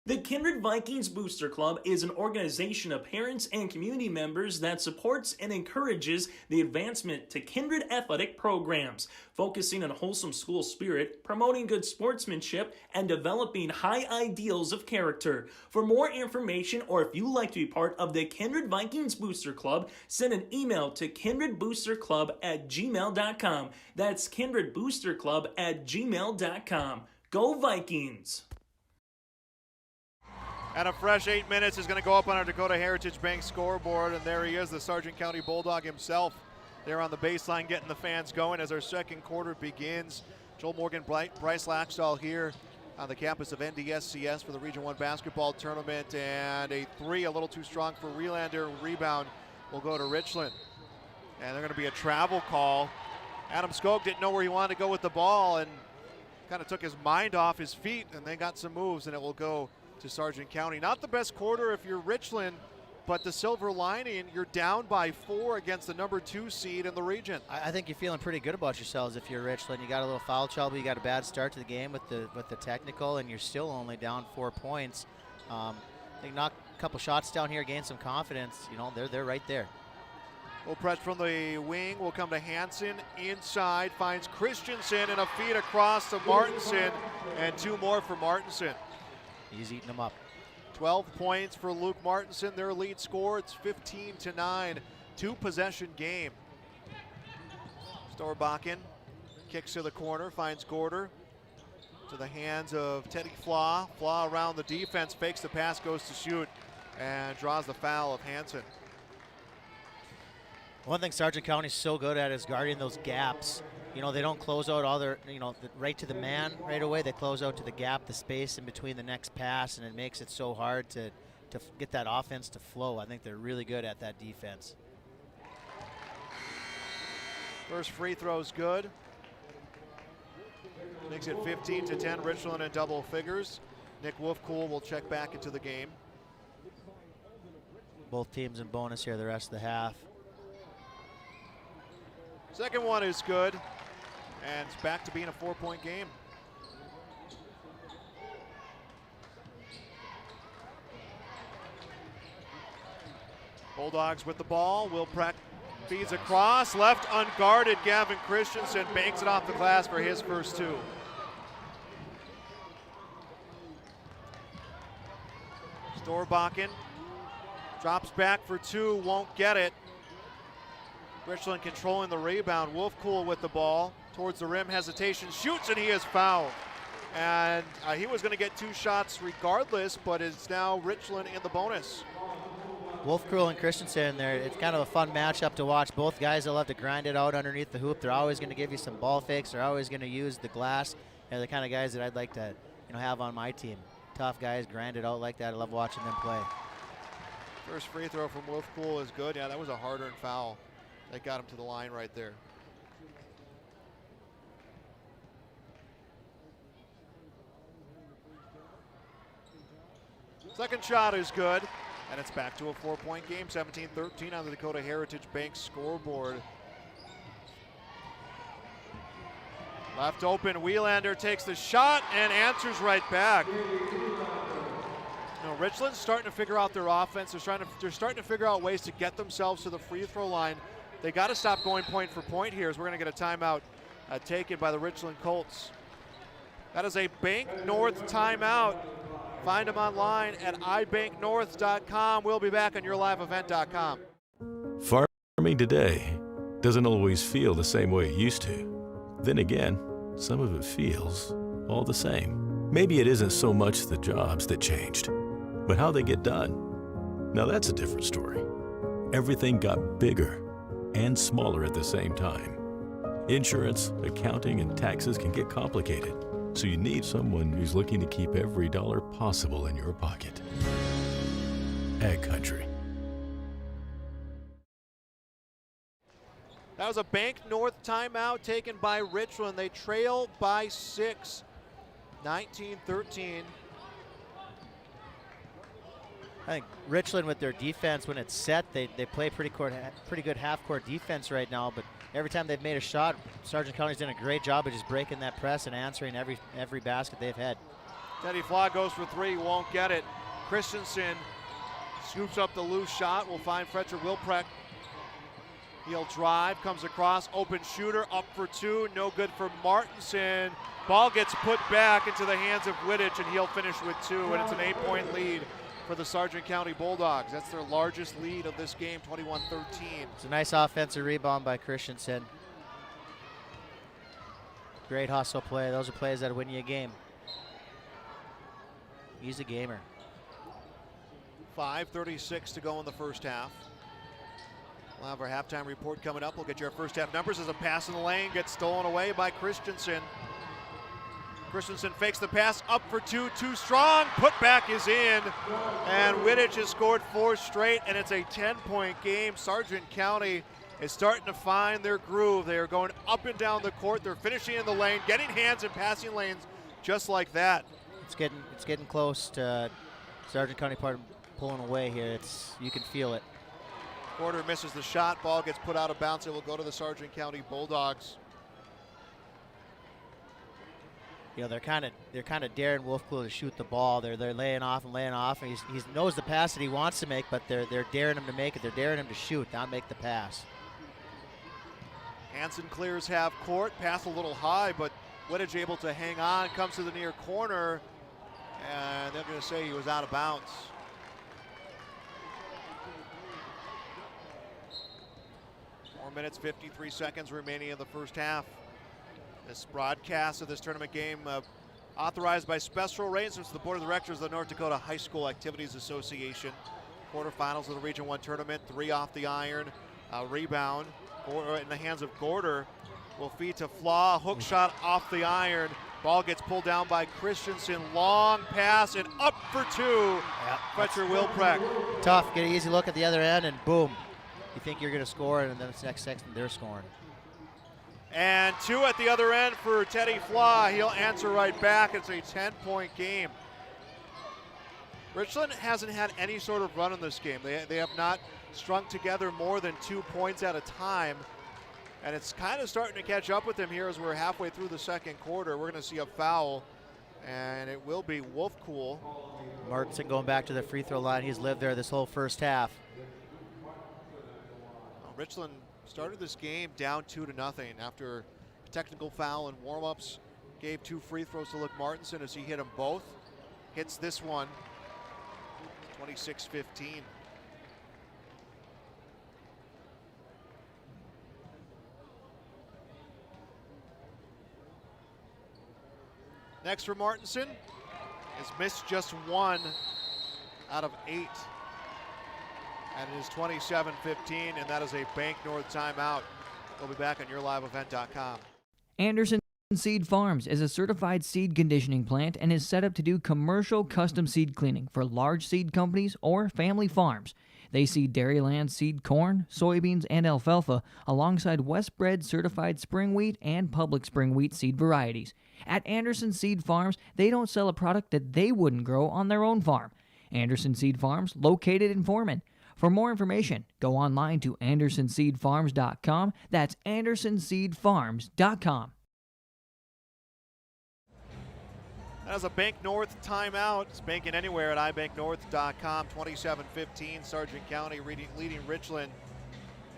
The Kindred Vikings Booster Club is an organization of parents and community members that supports and encourages the advancement to Kindred athletic programs, focusing on wholesome school spirit, promoting good sportsmanship, and developing high ideals of character. For more information, or if you'd like to be part of the Kindred Vikings Booster Club, send an email to kindredboosterclub@gmail.com. That's kindredboosterclub@gmail.com. Go Vikings! And a fresh 8 minutes is going to go up on our Dakota Heritage Bank scoreboard. And there he is, the Sargent County Bulldog himself. There on the baseline getting the fans going as our second quarter begins. Joel Morgan, Bryce Laxdal here on the campus of NDSCS for the Region 1 basketball tournament. And a three, a little too strong for Relander. Rebound will go to Richland. And they're going to be a travel call. Adam Skog didn't know where he wanted to go with the ball and kind of took his mind off his feet, and they got some moves, and it will go to Sargent County. Not the best quarter if you're Richland, but the silver lining, you're down by 4 against the number 2 seed in the region. I think you're feeling pretty good about yourselves if you're Richland. You got a little foul trouble, you got a bad start to the game with the technical, and you're still only down 4 points. They knock a couple shots down here, gain some confidence. You know, they're right there. Well, press from the wing will come to Hansen. Inside finds Christensen, and a feed across to Martinson, and 2 more for Martinson. He's eating them up. 12 points for Luke Martinson, their lead score. It's 15-9, 2-possession game. Storbakken kicks to the corner, finds Gorder to the hands of Teddy Flaw. Flaw around the defense, fakes the pass, goes to shoot, and draws the foul of Hansen. One thing Sargent County's so good at is guarding those gaps. You know, they don't close out all their, right to the man right away. They close out to the gap, the space in between the next pass, and it makes it so hard to get that offense to flow. I think they're really good at that defense. First free throw's good. Makes it 15-10, Richland in double figures. Nick Wolfcool will check back into the game. Both teams in bonus here the rest of the half. Second one is good. And it's back to being a 4-point game. Bulldogs with the ball. Will Pratt feeds across. Left unguarded. Gavin Christensen banks it off the glass for his first 2. Storbakken drops back for 2. Won't get it. Richland controlling the rebound. Wolfcool with the ball. Towards the rim, hesitation, shoots, and he is fouled. And he was going to get 2 shots regardless, but it's now Richland in the bonus. Wolfcool and Christensen there, it's kind of a fun matchup to watch. Both guys that love to grind it out underneath the hoop. They're always going to give you some ball fakes. They're always going to use the glass. They're the kind of guys that I'd like to have on my team. Tough guys, grind it out like that. I love watching them play. First free throw from Wolfcool is good. Yeah, that was a hard-earned foul. They got him to the line right there. Second shot is good, and it's back to a 4-point game, 17-13 on the Dakota Heritage Bank scoreboard. Left open, Wielander takes the shot and answers right back. Richland's starting to figure out their offense. They're starting to figure out ways to get themselves to the free throw line. They got to stop going point for point here, as we're going to get a timeout taken by the Richland Colts. That is a Bank North timeout. Find them online at ibanknorth.com. We'll be back on YourLiveEvent.com. Farming today doesn't always feel the same way it used to. Then again, some of it feels all the same. Maybe it isn't so much the jobs that changed, but how they get done. Now that's a different story. Everything got bigger and smaller at the same time. Insurance, accounting, and taxes can get complicated, so you need someone who's looking to keep every dollar possible in your pocket. Ag Country. That was a Bank North timeout taken by Richland. They trail by 6, 19-13. I think Richland with their defense, when it's set, they play pretty good half-court defense right now, but every time they've made a shot, Sargent County's done a great job of just breaking that press and answering every basket they've had. Teddy Flaw goes for 3, won't get it. Christensen scoops up the loose shot, will find Fletcher Wilprecht. He'll drive, comes across, open shooter, up for 2, no good for Martinson. Ball gets put back into the hands of Wittich, and he'll finish with 2, and it's an 8-point lead for the Sargent County Bulldogs. That's their largest lead of this game, 21-13. It's a nice offensive rebound by Christensen. Great hustle play. Those are plays that win you a game. He's a gamer. 5:36 to go in the first half. We'll have our halftime report coming up. We'll get you our first half numbers as a pass in the lane gets stolen away by Christensen. Christensen fakes the pass, up for 2, too strong, putback is in, and Wittich has scored 4 straight, and it's a 10-point game. Sargent County is starting to find their groove. They are going up and down the court. They're finishing in the lane, getting hands in passing lanes just like that. It's getting close to Sargent County pulling away here. You can feel it. Porter misses the shot. Ball gets put out of bounds. It will go to the Sargent County Bulldogs. You know, they're kind of daring Wolfclough to shoot the ball. They're laying off, and he knows the pass that he wants to make, but they're daring him to make it. They're daring him to shoot, not make the pass. Hansen clears half court, pass a little high, but Wittich able to hang on, comes to the near corner, and they're going to say he was out of bounds. Minutes, 53 seconds remaining in the first half. This broadcast of this tournament game authorized by special arrangements to the Board of Directors of the North Dakota High School Activities Association. Quarterfinals of the Region 1 tournament, 3 off the iron, rebound in the hands of Gorder. Will feed to Flaw, hook shot off the iron. Ball gets pulled down by Christensen, long pass and up for 2. Yep. Fletcher Wilprecht. Tough, get an easy look at the other end and boom. You think you're going to score, and then the next second they're scoring. And 2 at the other end for Teddy Flaw. He'll answer right back. It's a 10-point game. Richland hasn't had any sort of run in this game. They have not strung together more than 2 points at a time. And it's kind of starting to catch up with them here as we're halfway through the second quarter. We're going to see a foul, and it will be Wolfcool. Martinson going back to the free throw line. He's lived there this whole first half. Richland started this game down 2-0 after a technical foul and warm-ups. Gave 2 free throws to Luke Martinson as he hit them both. Hits this one, 26-15. Next for Martinson has missed just 1 out of 8. And it is 27-15, and that is a Bank North timeout. We'll be back on YourLiveEvent.com. Anderson Seed Farms is a certified seed conditioning plant and is set up to do commercial custom seed cleaning for large seed companies or family farms. They seed Dairyland seed corn, soybeans, and alfalfa alongside Westbred certified spring wheat and public spring wheat seed varieties. At Anderson Seed Farms, they don't sell a product that they wouldn't grow on their own farm. Anderson Seed Farms, located in Foreman. For more information, go online to AndersonSeedFarms.com. That's AndersonSeedFarms.com. That was a Bank North timeout. It's banking anywhere at ibanknorth.com. 27-15, Sargent County leading Richland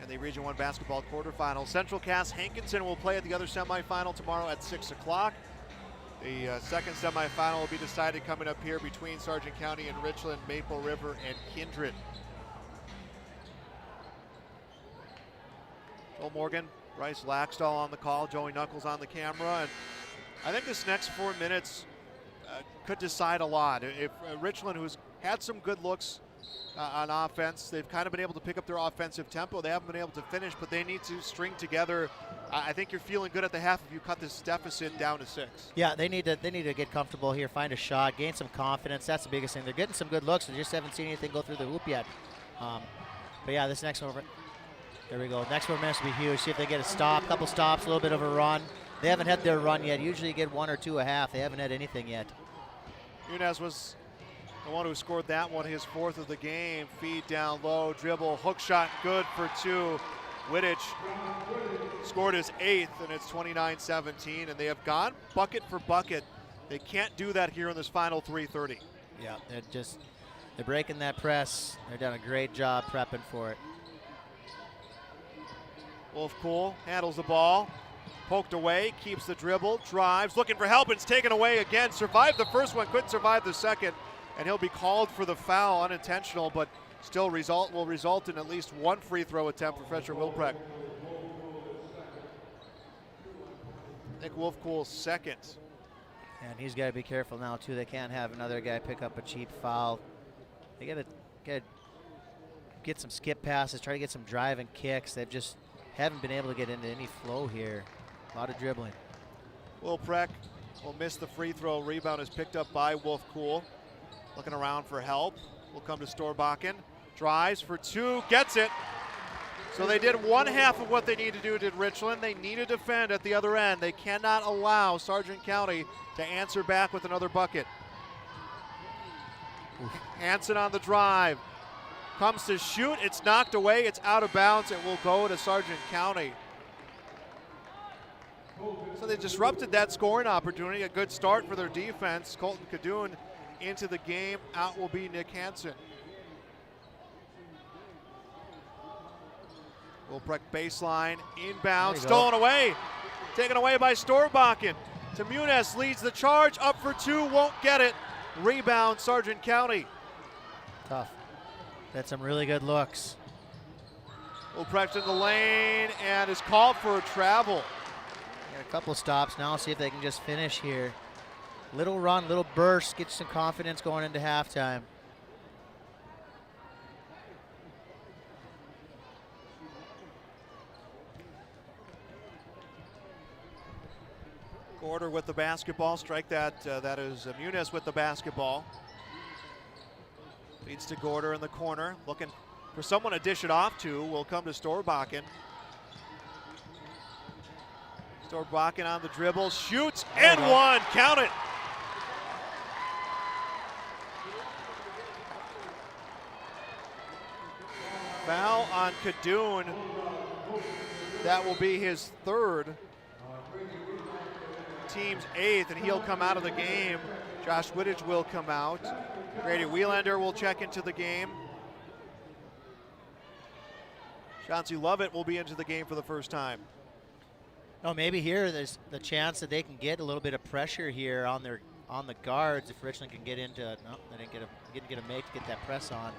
in the Region 1 basketball quarterfinals. Central Cass Hankinson will play at the other semifinal tomorrow at 6 o'clock. The second semifinal will be decided coming up here between Sargent County and Richland, Maple River, and Kindred. Joel Morgan, Bryce Laxdal on the call, Joey Knuckles on the camera. And I think this next 4 minutes could decide a lot. If Richland, who's had some good looks on offense, they've kind of been able to pick up their offensive tempo. They haven't been able to finish, but they need to string together. I think you're feeling good at the half if you cut this deficit down to 6. Yeah, they need to get comfortable here, find a shot, gain some confidence. That's the biggest thing. They're getting some good looks. They just haven't seen anything go through the hoop yet. But yeah, this next one, there we go. Next 4 minutes will be huge. See if they get a stop, couple stops, a little bit of a run. They haven't had their run yet. Usually you get 1 or 2 a half. They haven't had anything yet. Muniz was the one who scored that one, his 4th of the game. Feed down low, dribble, hook shot, good for 2. Wittich scored his 8th, and it's 29-17, and they have gone bucket for bucket. They can't do that here in this final 3:30. Yeah, they're breaking that press. They've done a great job prepping for it. Wolfcool handles the ball, poked away, keeps the dribble, drives, looking for help, and it's taken away again. Survived the first one, couldn't survive the second, and he'll be called for the foul, unintentional, but still will result in at least 1 free throw attempt for Fletcher Wilprecht. Nick Wolfcool's 2nd. And he's got to be careful now too. They can't have another guy pick up a cheap foul. They got to get some skip passes, try to get some driving kicks. They've just haven't been able to get into any flow here. A lot of dribbling. Wilprecht will miss the free throw. Rebound is picked up by Wolfcool. Looking around for help. Will come to Storbakken. Drives for 2, gets it. So they did 1 half of what they need to do, did Richland. They need to defend at the other end. They cannot allow Sargent County to answer back with another bucket. Hansen on the drive. Comes to shoot, it's knocked away, it's out of bounds, it will go to Sargent County. So they disrupted that scoring opportunity, a good start for their defense. Colton Cadoon into the game, out will be Nick Hansen. Wilprecht baseline, inbound, stolen away. Taken away by Storbakken. To Muniz, leads the charge, up for 2, won't get it. Rebound, Sargent County. Tough. Had some really good looks. Wilprecht in the lane and is called for a travel. Got a couple stops now, see if they can just finish here. Little run, little burst, get some confidence going into halftime. Gorder with the basketball, strike that. That is Muniz with the basketball. Feeds to Gorder in the corner, looking for someone to dish it off to. Will come to Storbakken. Storbakken on the dribble, shoots, and 1, count it. Foul on Cadoon. That will be his 3rd. Team's 8th, and he'll come out of the game. Josh Wittich will come out. Grady Wielander will check into the game. Chauncey Lovett will be into the game for the first time. Oh, maybe here there's the chance that they can get a little bit of pressure here on the guards if Richland can get into. No, they didn't get a make to get that press on.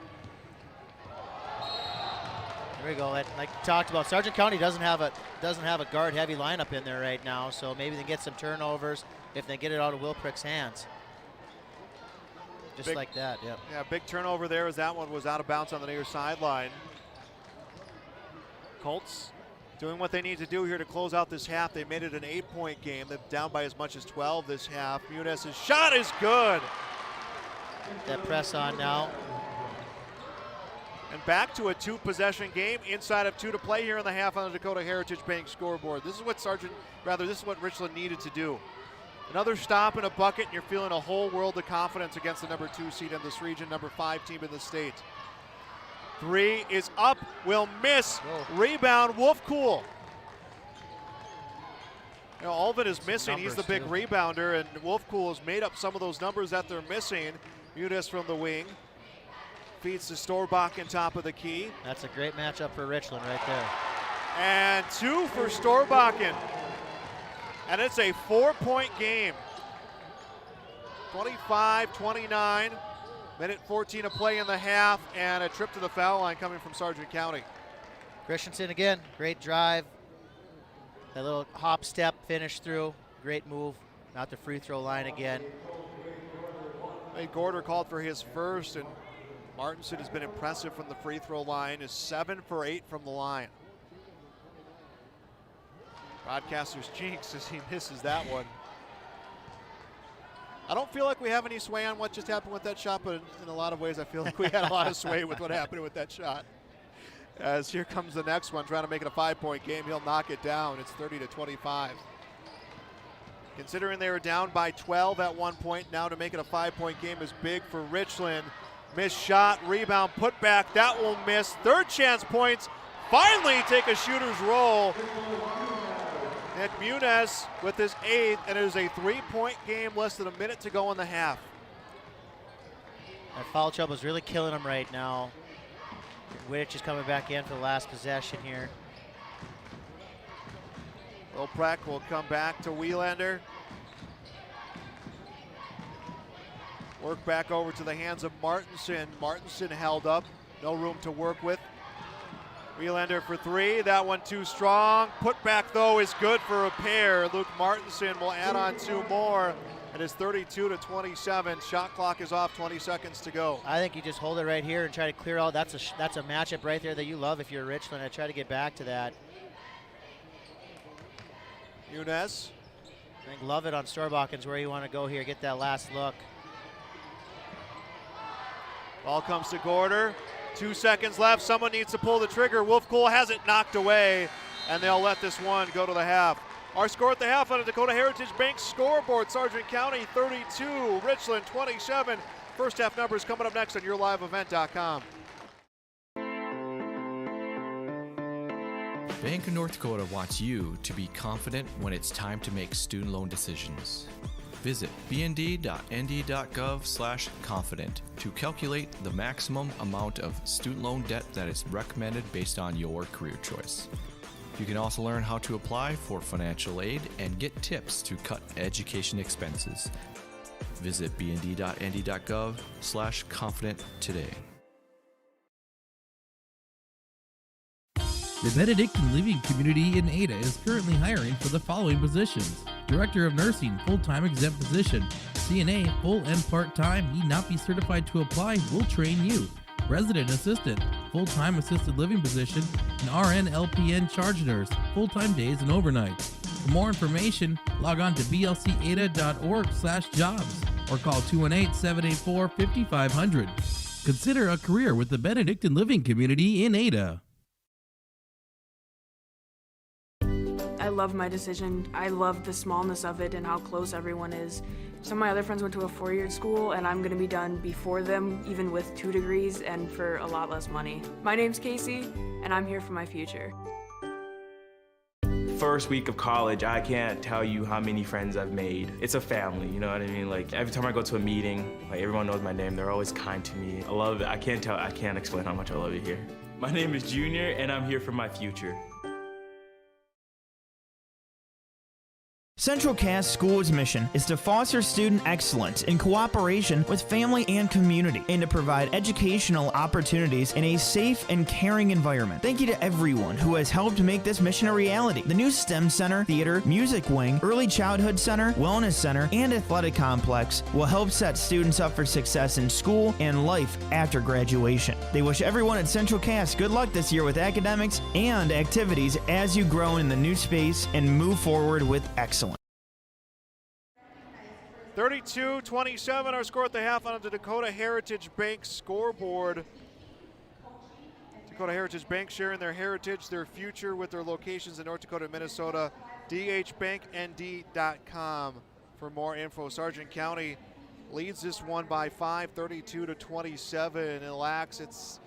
There we go. Like you talked about, Sargent County doesn't have a guard-heavy lineup in there right now, so maybe they get some turnovers if they get it out of Wilprecht's hands. Just big, like that, yeah. Yeah, big turnover there as that one was out of bounds on the near sideline. Colts doing what they need to do here to close out this half. They made it an 8-point game. They're down by as much as 12 this half. Muniz's shot is good. That press on now. And back to a 2-possession game inside of 2 to play here in the half on the Dakota Heritage Bank scoreboard. This is what Richland needed to do. Another stop and a bucket, and you're feeling a whole world of confidence against the number 2 seed in this region, number 5 team in the state. 3 is up, will miss. Whoa. Rebound, Wolfcool. You know, Alvin is missing. He's the big rebounder, and Wolfcool has made up some of those numbers that they're missing. Muniz from the wing. Feeds to Storbakken top of the key. That's a great matchup for Richland right there. And 2 for Storbakken. And it's a 4-point game. 25-29. Minute 14 to play in the half, and a trip to the foul line coming from Sargent County. Christensen again, great drive. That little hop step finish through, great move. Not the free throw line again. Nate Gorder called for his first, and Martinson has been impressive from the free throw line, is 7 for 8 from the line. Broadcaster's jinx as he misses that one. I don't feel like we have any sway on what just happened with that shot, but in a lot of ways I feel like we had a lot of sway with what happened with that shot. As here comes the next one, trying to make it a 5-point game. He'll knock it down. It's 30-25. Considering they were down by 12 at one point, now to make it a 5-point game is big for Richland. Missed shot, rebound, put back, that will miss. Third chance points, finally take a shooter's roll. Nick Muniz with his 8th, and it is a 3-point game, less than a minute to go in the half. That foul trouble is really killing him right now. Wittich is coming back in for the last possession here. Loprek will come back to Wielander. Work back over to the hands of Martinson. Martinson held up, no room to work with. Wielander for 3, that one too strong. Put back though is good for a pair. Luke Martinson will add on 2 more. It is 32-27. Shot clock is off, 20 seconds to go. I think you just hold it right here and try to clear out. That's a matchup right there that you love if you're Richland. I try to get back to that. Muniz. I think love it on Storbachen's where you want to go here. Get that last look. Ball comes to Gorder. 2 seconds left. Someone needs to pull the trigger. Wolfcool has it knocked away, and they'll let this one go to the half. Our score at the half on the Dakota Heritage Bank scoreboard. Sargent County 32, Richland 27. First half numbers coming up next on YourLiveEvent.com. Bank of North Dakota wants you to be confident when it's time to make student loan decisions. Visit bnd.nd.gov/confident to calculate the maximum amount of student loan debt that is recommended based on your career choice. You can also learn how to apply for financial aid and get tips to cut education expenses. Visit bnd.nd.gov/confident today. The Benedictine Living Community in Ada is currently hiring for the following positions: Director of Nursing, full-time exempt position; CNA, full and part-time, need not be certified to apply, will train you; Resident Assistant, full-time assisted living position; and RN LPN charge nurse, full-time days and overnight. For more information, log on to blcada.org/jobs or call 218-784-5500. Consider a career with the Benedictine Living Community in Ada. I love my decision. I love the smallness of it and how close everyone is. Some of my other friends went to a 4-year school, and I'm going to be done before them, even with 2 degrees and for a lot less money. My name's Casey, and I'm here for my future. First week of college, I can't tell you how many friends I've made. It's a family, you know what I mean? Like every time I go to a meeting, like everyone knows my name. They're always kind to me. I love it. I can't explain how much I love it here. My name is Junior, and I'm here for my future. Central Cass School's mission is to foster student excellence in cooperation with family and community, and to provide educational opportunities in a safe and caring environment. Thank you to everyone who has helped make this mission a reality. The new STEM Center, Theater, Music Wing, Early Childhood Center, Wellness Center, and Athletic Complex will help set students up for success in school and life after graduation. They wish everyone at Central Cass good luck this year with academics and activities as you grow in the new space and move forward with excellence. 32-27, our score at the half on the Dakota Heritage Bank scoreboard. Dakota Heritage Bank sharing their heritage, their future with their locations in North Dakota and Minnesota. dhbanknd.com for more info. Sargent County leads this one by 5, 32-27. And Lax, it's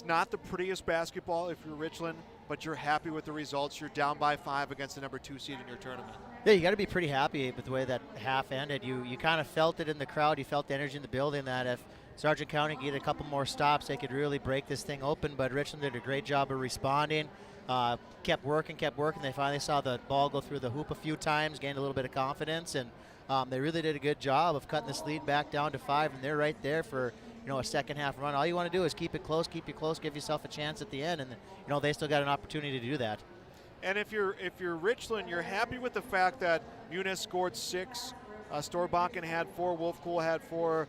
not the prettiest basketball if you're Richland, but you're happy with the results. You're down by 5 against the number 2 seed in your tournament. Yeah, you got to be pretty happy with the way that half ended. You kind of felt it in the crowd. You felt the energy in the building that if Sargent County could get a couple more stops, they could really break this thing open. But Richland did a great job of responding, kept working. They finally saw the ball go through the hoop a few times, gained a little bit of confidence, and they really did a good job of cutting this lead back down to 5. And they're right there for a second half run. All you want to do is keep it close, give yourself a chance at the end, and they still got an opportunity to do that. And if you're Richland, you're happy with the fact that Muniz scored 6, Storbakken had 4, Wolfcool had 4,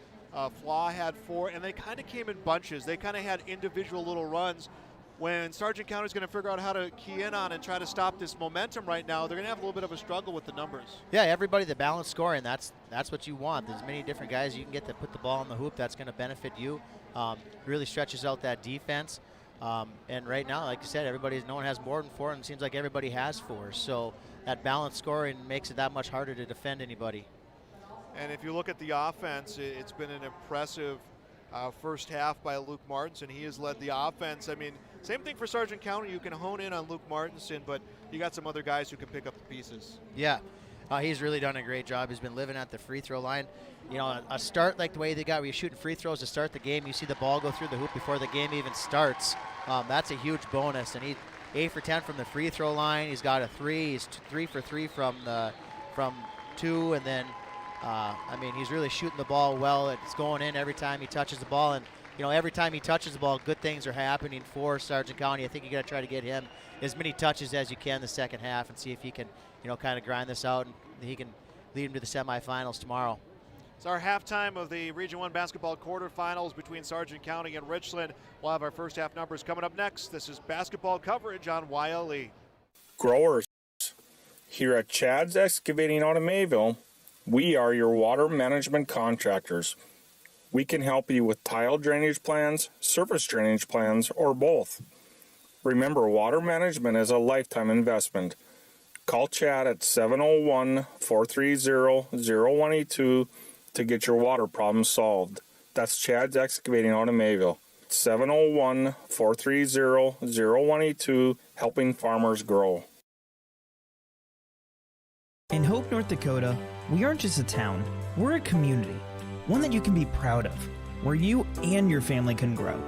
Flaw had 4, and they kind of came in bunches. They kind of had individual little runs. When Sargent County is going to figure out how to key in on and try to stop this momentum right now, they're going to have a little bit of a struggle with the numbers. Yeah, everybody, the balanced scoring, that's what you want. There's many different guys you can get to put the ball in the hoop. That's going to benefit you. Really stretches out that defense. And right now, like you said, no one has more than 4, and it seems like everybody has 4. So that balanced scoring makes it that much harder to defend anybody. And if you look at the offense, it's been an impressive first half by Luke Martinson. He has led the offense. I mean, same thing for Sargent County. You can hone in on Luke Martinson, but you got some other guys who can pick up the pieces. Yeah, he's really done a great job. He's been living at the free throw line. A start like the way they got where you're shooting free throws to start the game, you see the ball go through the hoop before the game even starts. That's a huge bonus. And he 8 for 10 from the free throw line. He's got a 3. He's 3 for 3 from 2, and then he's really shooting the ball well. It's going in every time he touches the ball, and every time he touches the ball, good things are happening for Sargent County. I think you got to try to get him as many touches as you can the second half and see if he can, kind of grind this out and he can lead him to the semifinals tomorrow. It's our halftime of the Region 1 basketball quarterfinals between Sargent County and Richland. We'll have our first half numbers coming up next. This is basketball coverage on YLE. Growers, here at Chad's Excavating out of Mayville, we are your water management contractors. We can help you with tile drainage plans, surface drainage plans, or both. Remember, water management is a lifetime investment. Call Chad at 701-430-0182 to get your water problem solved. That's Chad's Excavating out of Mayville. 701-430-0182, helping farmers grow. In Hope, North Dakota, we aren't just a town, we're a community. One that you can be proud of, where you and your family can grow.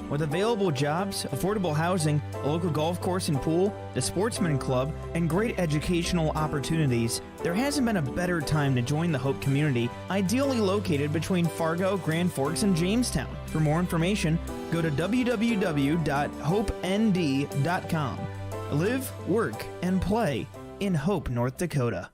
With available jobs, affordable housing, a local golf course and pool, the Sportsman Club, and great educational opportunities, there hasn't been a better time to join the Hope community, ideally located between Fargo, Grand Forks, and Jamestown. For more information, go to www.hopend.com. Live, work, and play in Hope, North Dakota.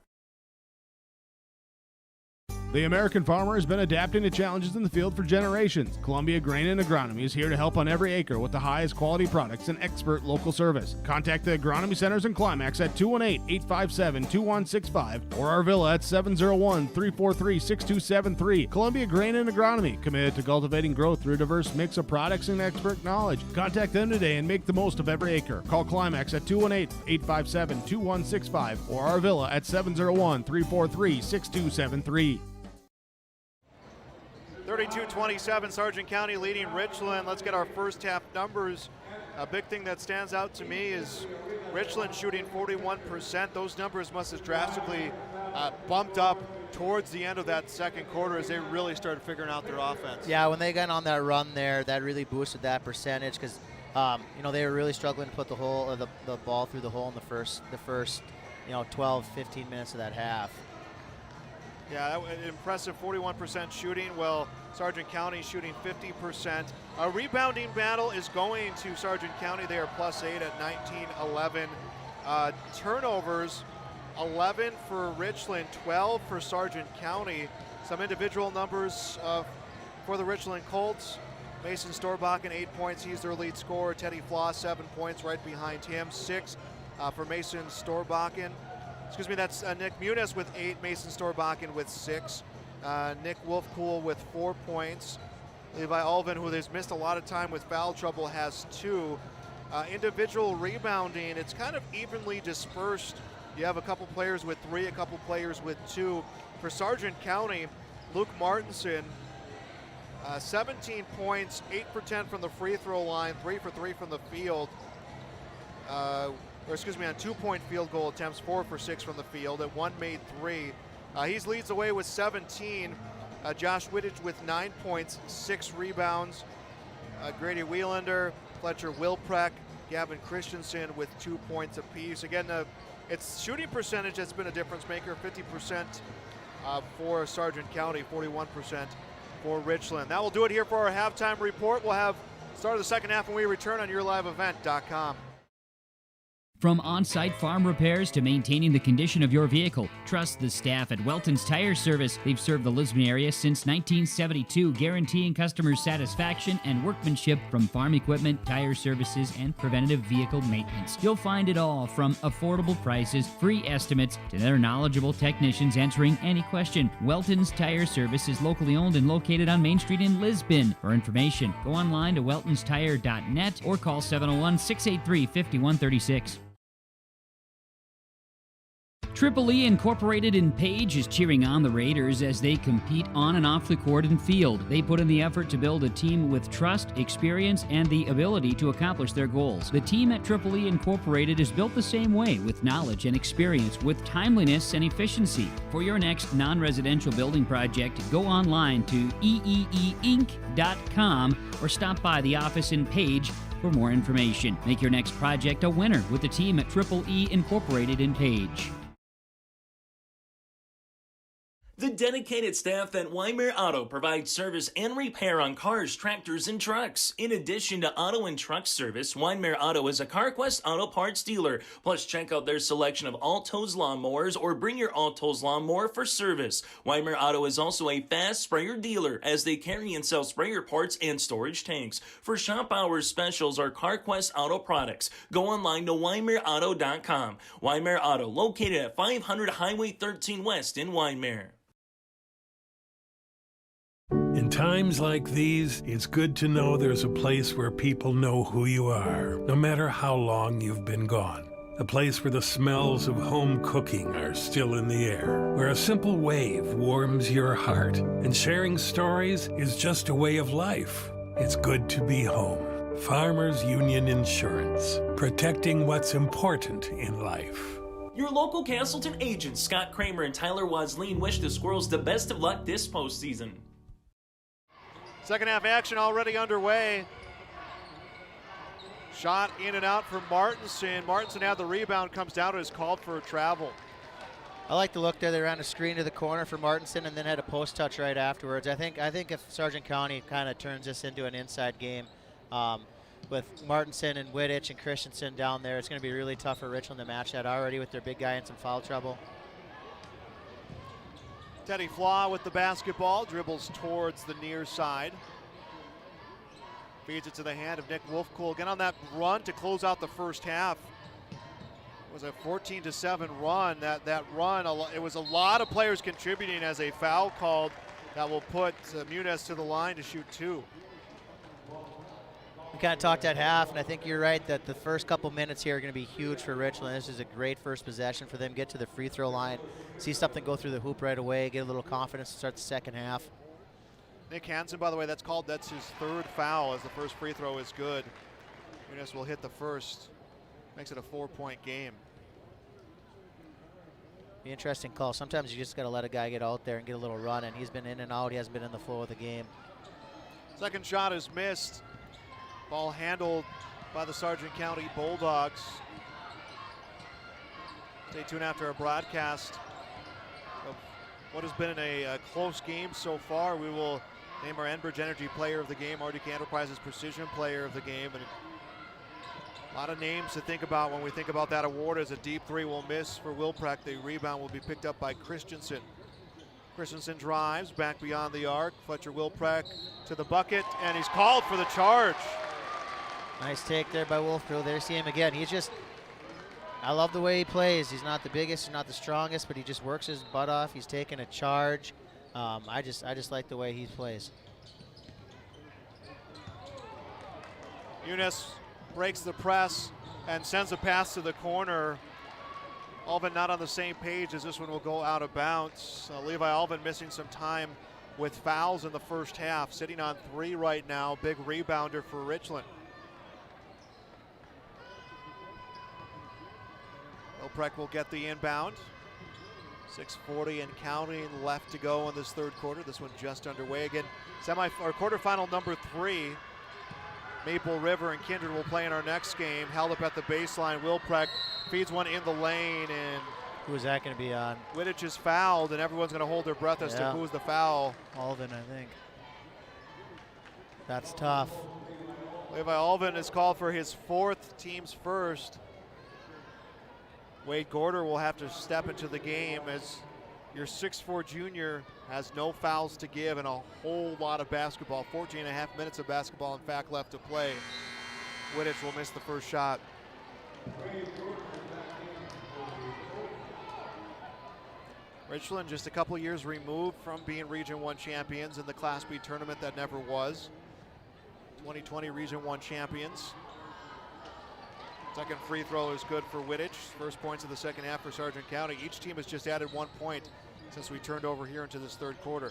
The American farmer has been adapting to challenges in the field for generations. Columbia Grain and Agronomy is here to help on every acre with the highest quality products and expert local service. Contact the agronomy centers in Climax at 218-857-2165 or Arvilla at 701-343-6273. Columbia Grain and Agronomy, committed to cultivating growth through a diverse mix of products and expert knowledge. Contact them today and make the most of every acre. Call Climax at 218-857-2165 or Arvilla at 701-343-6273. 32-27, Sargent County leading Richland. Let's get our first half numbers. A big thing that stands out to me is Richland shooting 41%. Those numbers must have drastically bumped up towards the end of that second quarter as they really started figuring out their offense. Yeah, when they got on that run there, that really boosted that percentage because they were really struggling to put the ball through the hole in the first 12, 15 minutes of that half. Yeah, that was an impressive 41% shooting. Well, Sargent County shooting 50%. A rebounding battle is going to Sargent County. They are +8 at 19-11. Turnovers, 11 for Richland, 12 for Sargent County. Some individual numbers for the Richland Colts. Mason Storbakken, 8 points. He's their lead scorer. Teddy Flaw, 7 points right behind him. 6 for Mason Storbakken. Excuse me, that's Nick Muniz with 8, Mason Storbakken with 6. Nick Wolfcool with 4 points. Levi Alvin, who has missed a lot of time with foul trouble, has 2. Individual rebounding, it's kind of evenly dispersed. You have a couple players with 3, a couple players with 2. For Sargent County, Luke Martinson, 17 points, 8 for 10 from the free throw line, 3 for 3 from the field. On 2-point field goal attempts, 4 for 6 from the field, and 1 made 3. He leads the way with 17. Josh Wittich with 9 points, 6 rebounds. Grady Wielander, Fletcher Wilpreck, Gavin Christensen with 2 points apiece. Again, it's shooting percentage that's been a difference maker, 50% for Sargent County, 41% for Richland. That will do it here for our halftime report. We'll have start of the second half when we return on YourLiveEvent.com. From on-site farm repairs to maintaining the condition of your vehicle, trust the staff at Welton's Tire Service. They've served the Lisbon area since 1972, guaranteeing customers satisfaction and workmanship from farm equipment, tire services, and preventative vehicle maintenance. You'll find it all from affordable prices, free estimates, to their knowledgeable technicians answering any question. Welton's Tire Service is locally owned and located on Main Street in Lisbon. For information, go online to weltonstire.net or call 701-683-5136. Triple E Incorporated in Page is cheering on the Raiders as they compete on and off the court and field. They put in the effort to build a team with trust, experience, and the ability to accomplish their goals. The team at Triple E Incorporated is built the same way, with knowledge and experience, with timeliness and efficiency. For your next non-residential building project, go online to eeeinc.com or stop by the office in Page for more information. Make your next project a winner with the team at Triple E Incorporated in Page. The dedicated staff at Weimar Auto provides service and repair on cars, tractors, and trucks. In addition to auto and truck service, Weimar Auto is a CarQuest auto parts dealer. Plus, check out their selection of Alto's lawnmowers or bring your Alto's lawnmower for service. Weimar Auto is also a fast sprayer dealer as they carry and sell sprayer parts and storage tanks. For shop hours specials or CarQuest auto products, go online to WeimarAuto.com. Weimar Auto, located at 500 Highway 13 West in Weimar. In times like these, it's good to know there's a place where people know who you are, no matter how long you've been gone. A place where the smells of home cooking are still in the air, where a simple wave warms your heart, and sharing stories is just a way of life. It's good to be home. Farmers Union Insurance, protecting what's important in life. Your local Castleton agents, Scott Kramer and Tyler Wadslin, wish the Squirrels the best of luck this postseason. Second half action already underway. Shot in and out from Martinson. Martinson had the rebound, comes down and is called for a travel. I like the look there. They ran a screen to the corner for Martinson and then had a post touch right afterwards. I think if Sargent County kind of turns this into an inside game with Martinson and Wittich and Christensen down there, it's going to be really tough for Richland to match that already with their big guy in some foul trouble. Teddy Flaw with the basketball, dribbles towards the near side. Feeds it to the hand of Nick Wolfcool. Again on that run to close out the first half. It was a 14-7 run. That run, it was a lot of players contributing as a foul called that will put Muniz to the line to shoot two. We kind of talked at half, and I think you're right that the first couple minutes here are going to be huge for Richland. This is a great first possession for them. Get to the free throw line, see something go through the hoop right away, get a little confidence to start the second half. Nick Hansen, by the way, that's his third foul as the first free throw is good. Muniz will hit the first. Makes it a 4-point game. Be an interesting call. Sometimes you just got to let a guy get out there and get a little run, and he's been in and out. He hasn't been in the flow of the game. Second shot is missed. Ball handled by the Sargent County Bulldogs. Stay tuned after our broadcast of what has been a close game so far. We will name our Enbridge Energy Player of the Game, RDK Enterprises Precision Player of the Game. And a lot of names to think about when we think about that award, as a deep three will miss for Wilprecht. The rebound will be picked up by Christensen. Christensen drives back beyond the arc. Fletcher Wilprecht to the bucket, and he's called for the charge. Nice take there by Wolfcool. There, see him again. I love the way he plays. He's not the biggest, he's not the strongest, but he just works his butt off. He's taking a charge. I just like the way he plays. Muniz breaks the press and sends a pass to the corner. Alvin not on the same page as this one will go out of bounds. Levi Alvin missing some time with fouls in the first half. Sitting on 3 right now. Big rebounder for Richland. Wilprecht will get the inbound. 6:40 and counting left to go in this third quarter. This one just underway again. Quarterfinal number 3. Maple River and Kindred will play in our next game. Held up at the baseline. Wilprecht feeds one in the lane, and who is that going to be on? Wittich is fouled, and everyone's going to hold their breath as to who's the foul. Alvin, I think. That's tough. Levi Alvin is called for his 4th, team's first. Wade Gorder will have to step into the game as your 6'4" junior has no fouls to give and a whole lot of basketball. 14 and a half minutes of basketball, in fact, left to play. Wittich will miss the first shot. Richland just a couple years removed from being Region 1 champions in the Class B tournament that never was. 2020 Region 1 champions. Second free throw is good for Wittich. First points of the second half for Sargent County. Each team has just added 1 point since we turned over here into this third quarter.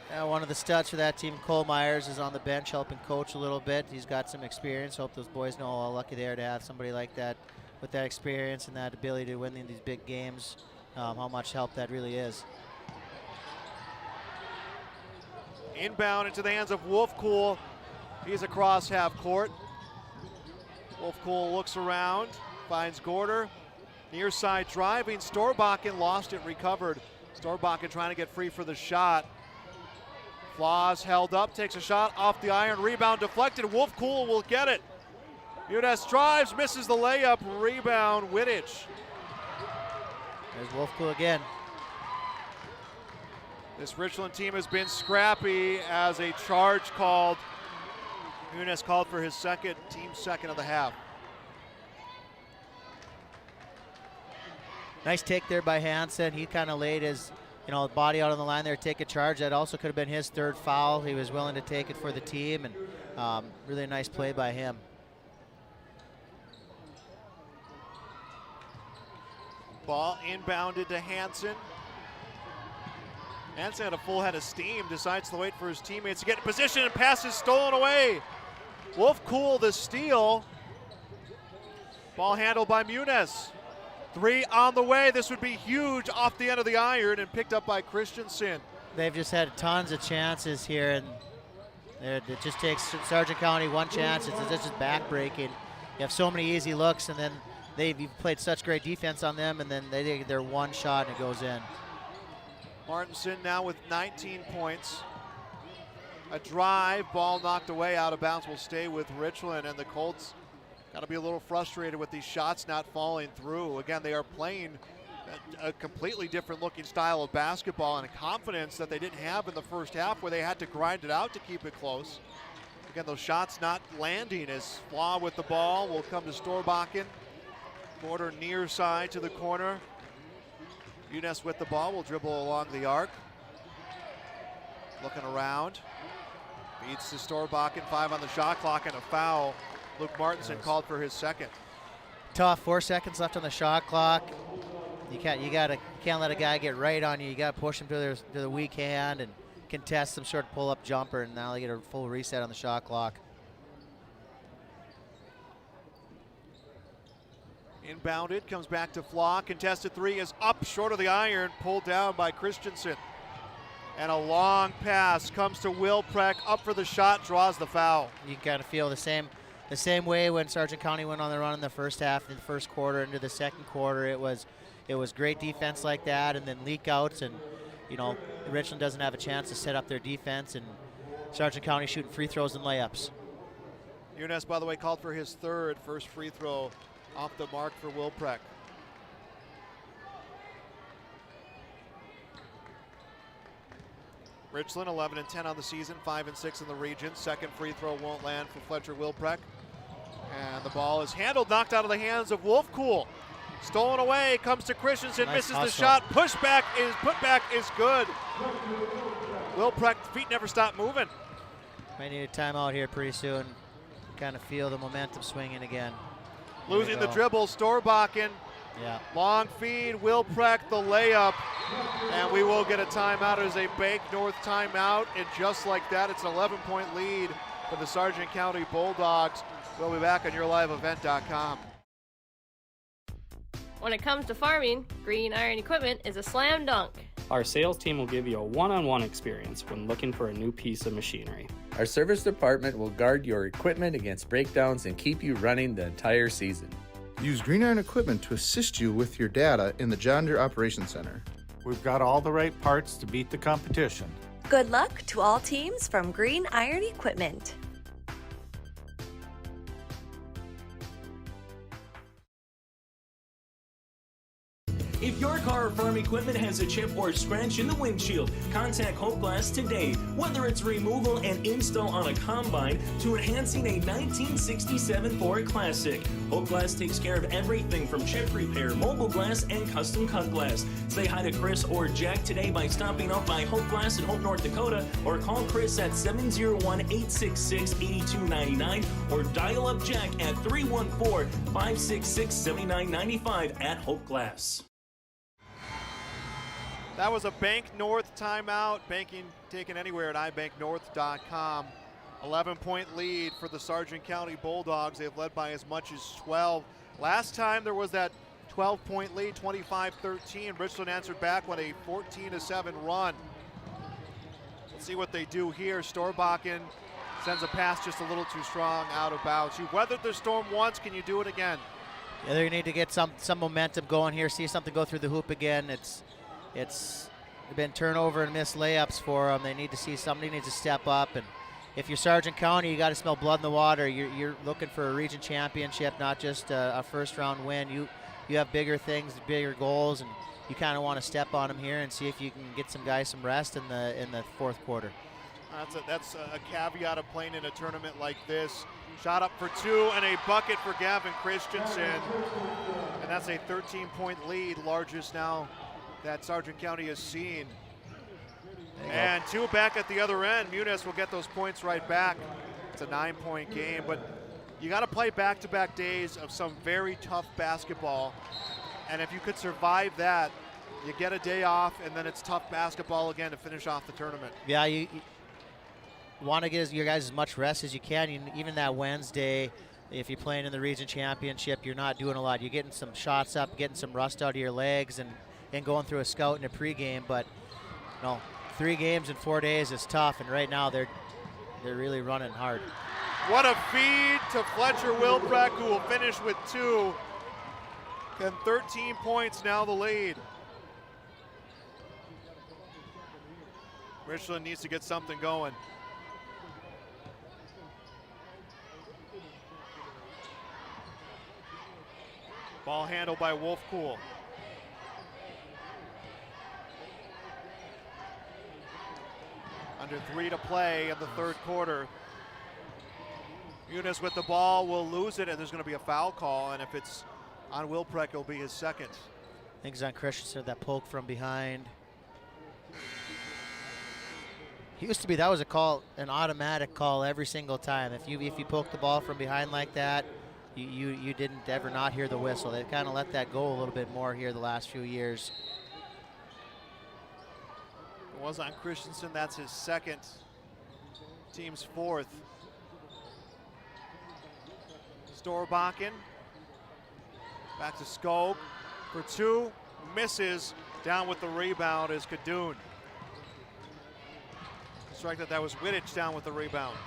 One of the studs for that team, Cole Myers, is on the bench helping coach a little bit. He's got some experience. Hope those boys know how lucky they are to have somebody like that with that experience and that ability to win in these big games, how much help that really is. Inbound into the hands of Wolfcool. He's across half court. Wolfcool looks around, finds Gorder. Near side driving, Storbakken lost it, recovered. Storbakken trying to get free for the shot. Flaws held up, takes a shot off the iron, rebound deflected. Wolfcool will get it. Unes drives, misses the layup, rebound Wittich. There's Wolfcool again. This Richland team has been scrappy as a charge called. Unes called for his team second of the half. Nice take there by Hansen. He kind of laid his body out on the line there, take a charge. That also could have been his 3rd foul. He was willing to take it for the team, and really a nice play by him. Ball inbounded to Hansen. Hansen had a full head of steam, decides to wait for his teammates to get in position, and pass is stolen away. Wolfcool the steal. Ball handled by Muniz. 3 on the way. This would be huge off the end of the iron and picked up by Christensen. They've just had tons of chances here, and it just takes Sargent County 1 chance. It's just back-breaking. You have so many easy looks, and then you've played such great defense on them, and then they take their 1 shot and it goes in. Martinson now with 19 points. A drive, ball knocked away, out of bounds, will stay with Richland, and the Colts got to be a little frustrated with these shots not falling through. Again, they are playing a completely different looking style of basketball and a confidence that they didn't have in the first half where they had to grind it out to keep it close. Again, those shots not landing as Flaw with the ball will come to Storbakken. Gorder near side to the corner. Unes with the ball will dribble along the arc. Looking around. Beats to Storbakken, 5 on the shot clock and a foul. Luke Martinson called for his second. Tough, 4 seconds left on the shot clock. You can't let a guy get right on you. You got to push him to the weak hand and contest some sort of pull-up jumper, and now they get a full reset on the shot clock. Inbounded, comes back to Flaw. Contested 3 is up short of the iron, pulled down by Christensen. And a long pass comes to Wilpreck, up for the shot, draws the foul. You kind of feel the same way when Sargent County went on the run in the first half, in the first quarter into the second quarter. It was great defense like that, and then leak outs, and Richland doesn't have a chance to set up their defense, and Sargent County shooting free throws and layups. Unes, by the way, called for his first free throw off the mark for Wilpreck. Richland 11-10 on the season, 5-6 in the region. Second free throw won't land for Fletcher Wilpreck. And the ball is handled, knocked out of the hands of Wolfcool. Stolen away, comes to Christensen, nice misses hustle. the shot. Putback is good. Wilpreck, feet never stop moving. Might need a timeout here pretty soon. Kind of feel the momentum swinging again. Losing the dribble, Storbakken. Yeah. Long feed, Wilpreck the layup. And we will get a timeout as a Bank North timeout. And just like that, it's an 11-point lead for the Sargent County Bulldogs. We'll be back on YourLiveEvent.com. When it comes to farming, Green Iron Equipment is a slam dunk. Our sales team will give you a one-on-one experience when looking for a new piece of machinery. Our service department will guard your equipment against breakdowns and keep you running the entire season. Use Green Iron Equipment to assist you with your data in the John Deere Operations Center. We've got all the right parts to beat the competition. Good luck to all teams from Green Iron Equipment. If your car or farm equipment has a chip or scratch in the windshield, contact Hope Glass today. Whether it's removal and install on a combine to enhancing a 1967 Ford Classic, Hope Glass takes care of everything from chip repair, mobile glass, and custom cut glass. Say hi to Chris or Jack today by stopping up by Hope Glass in Hope, North Dakota, or call Chris at 701-866-8299 or dial up Jack at 314-566-7995 at Hope Glass. That was a Bank North timeout. Banking taken anywhere at ibanknorth.com. 11-point lead for the Sargent County Bulldogs. They've led by as much as 12. Last time there was that 12-point lead, 25-13. Richland answered back with a 14-7 run. Let's see what they do here. Storbakken sends a pass just a little too strong out of bounds. You weathered the storm once. Can you do it again? Yeah, they need to get some momentum going here. See something go through the hoop again. It's been turnover and missed layups for them. They need to see somebody needs to step up. And if you're Sargent County, you got to smell blood in the water. You're looking for a region championship, not just a first-round win. You have bigger things, bigger goals, and you kind of want to step on them here and see if you can get some guys some rest in the fourth quarter. That's a caveat of playing in a tournament like this. Shot up for two and a bucket for Gavin Christensen. And that's a 13-point lead, largest now that Sargent County has seen. And two back at the other end. Muniz will get those points right back. It's a 9-point game, but you got to play back-to-back days of some very tough basketball. And if you could survive that, you get a day off, and then it's tough basketball again to finish off the tournament. Yeah, you want to get your guys as much rest as you can. Even that Wednesday, if you're playing in the region championship, you're not doing a lot. You're getting some shots up, getting some rust out of your legs, and going through a scout and a pregame. But 3 games in 4 days is tough, and right now they're really running hard. What a feed to Fletcher Wilbrecht, who will finish with 2. And 13 points now the lead. Richland needs to get something going. Ball handled by Wolfpool. Under 3 to play in the third quarter. Muniz with the ball will lose it, and there's going to be a foul call, and if it's on Wilbrecht, it'll be his second. I think it's on Christensen, that poke from behind. Used to be that was a call, an automatic call every single time. If you poke the ball from behind like that, you didn't ever not hear the whistle. They kind of let that go a little bit more here the last few years. It was on Christensen, that's his second, team's fourth. Storbakken, back to Skog for 2, misses, down with the rebound is Kadoon. Strike that was Wittich down with the rebound.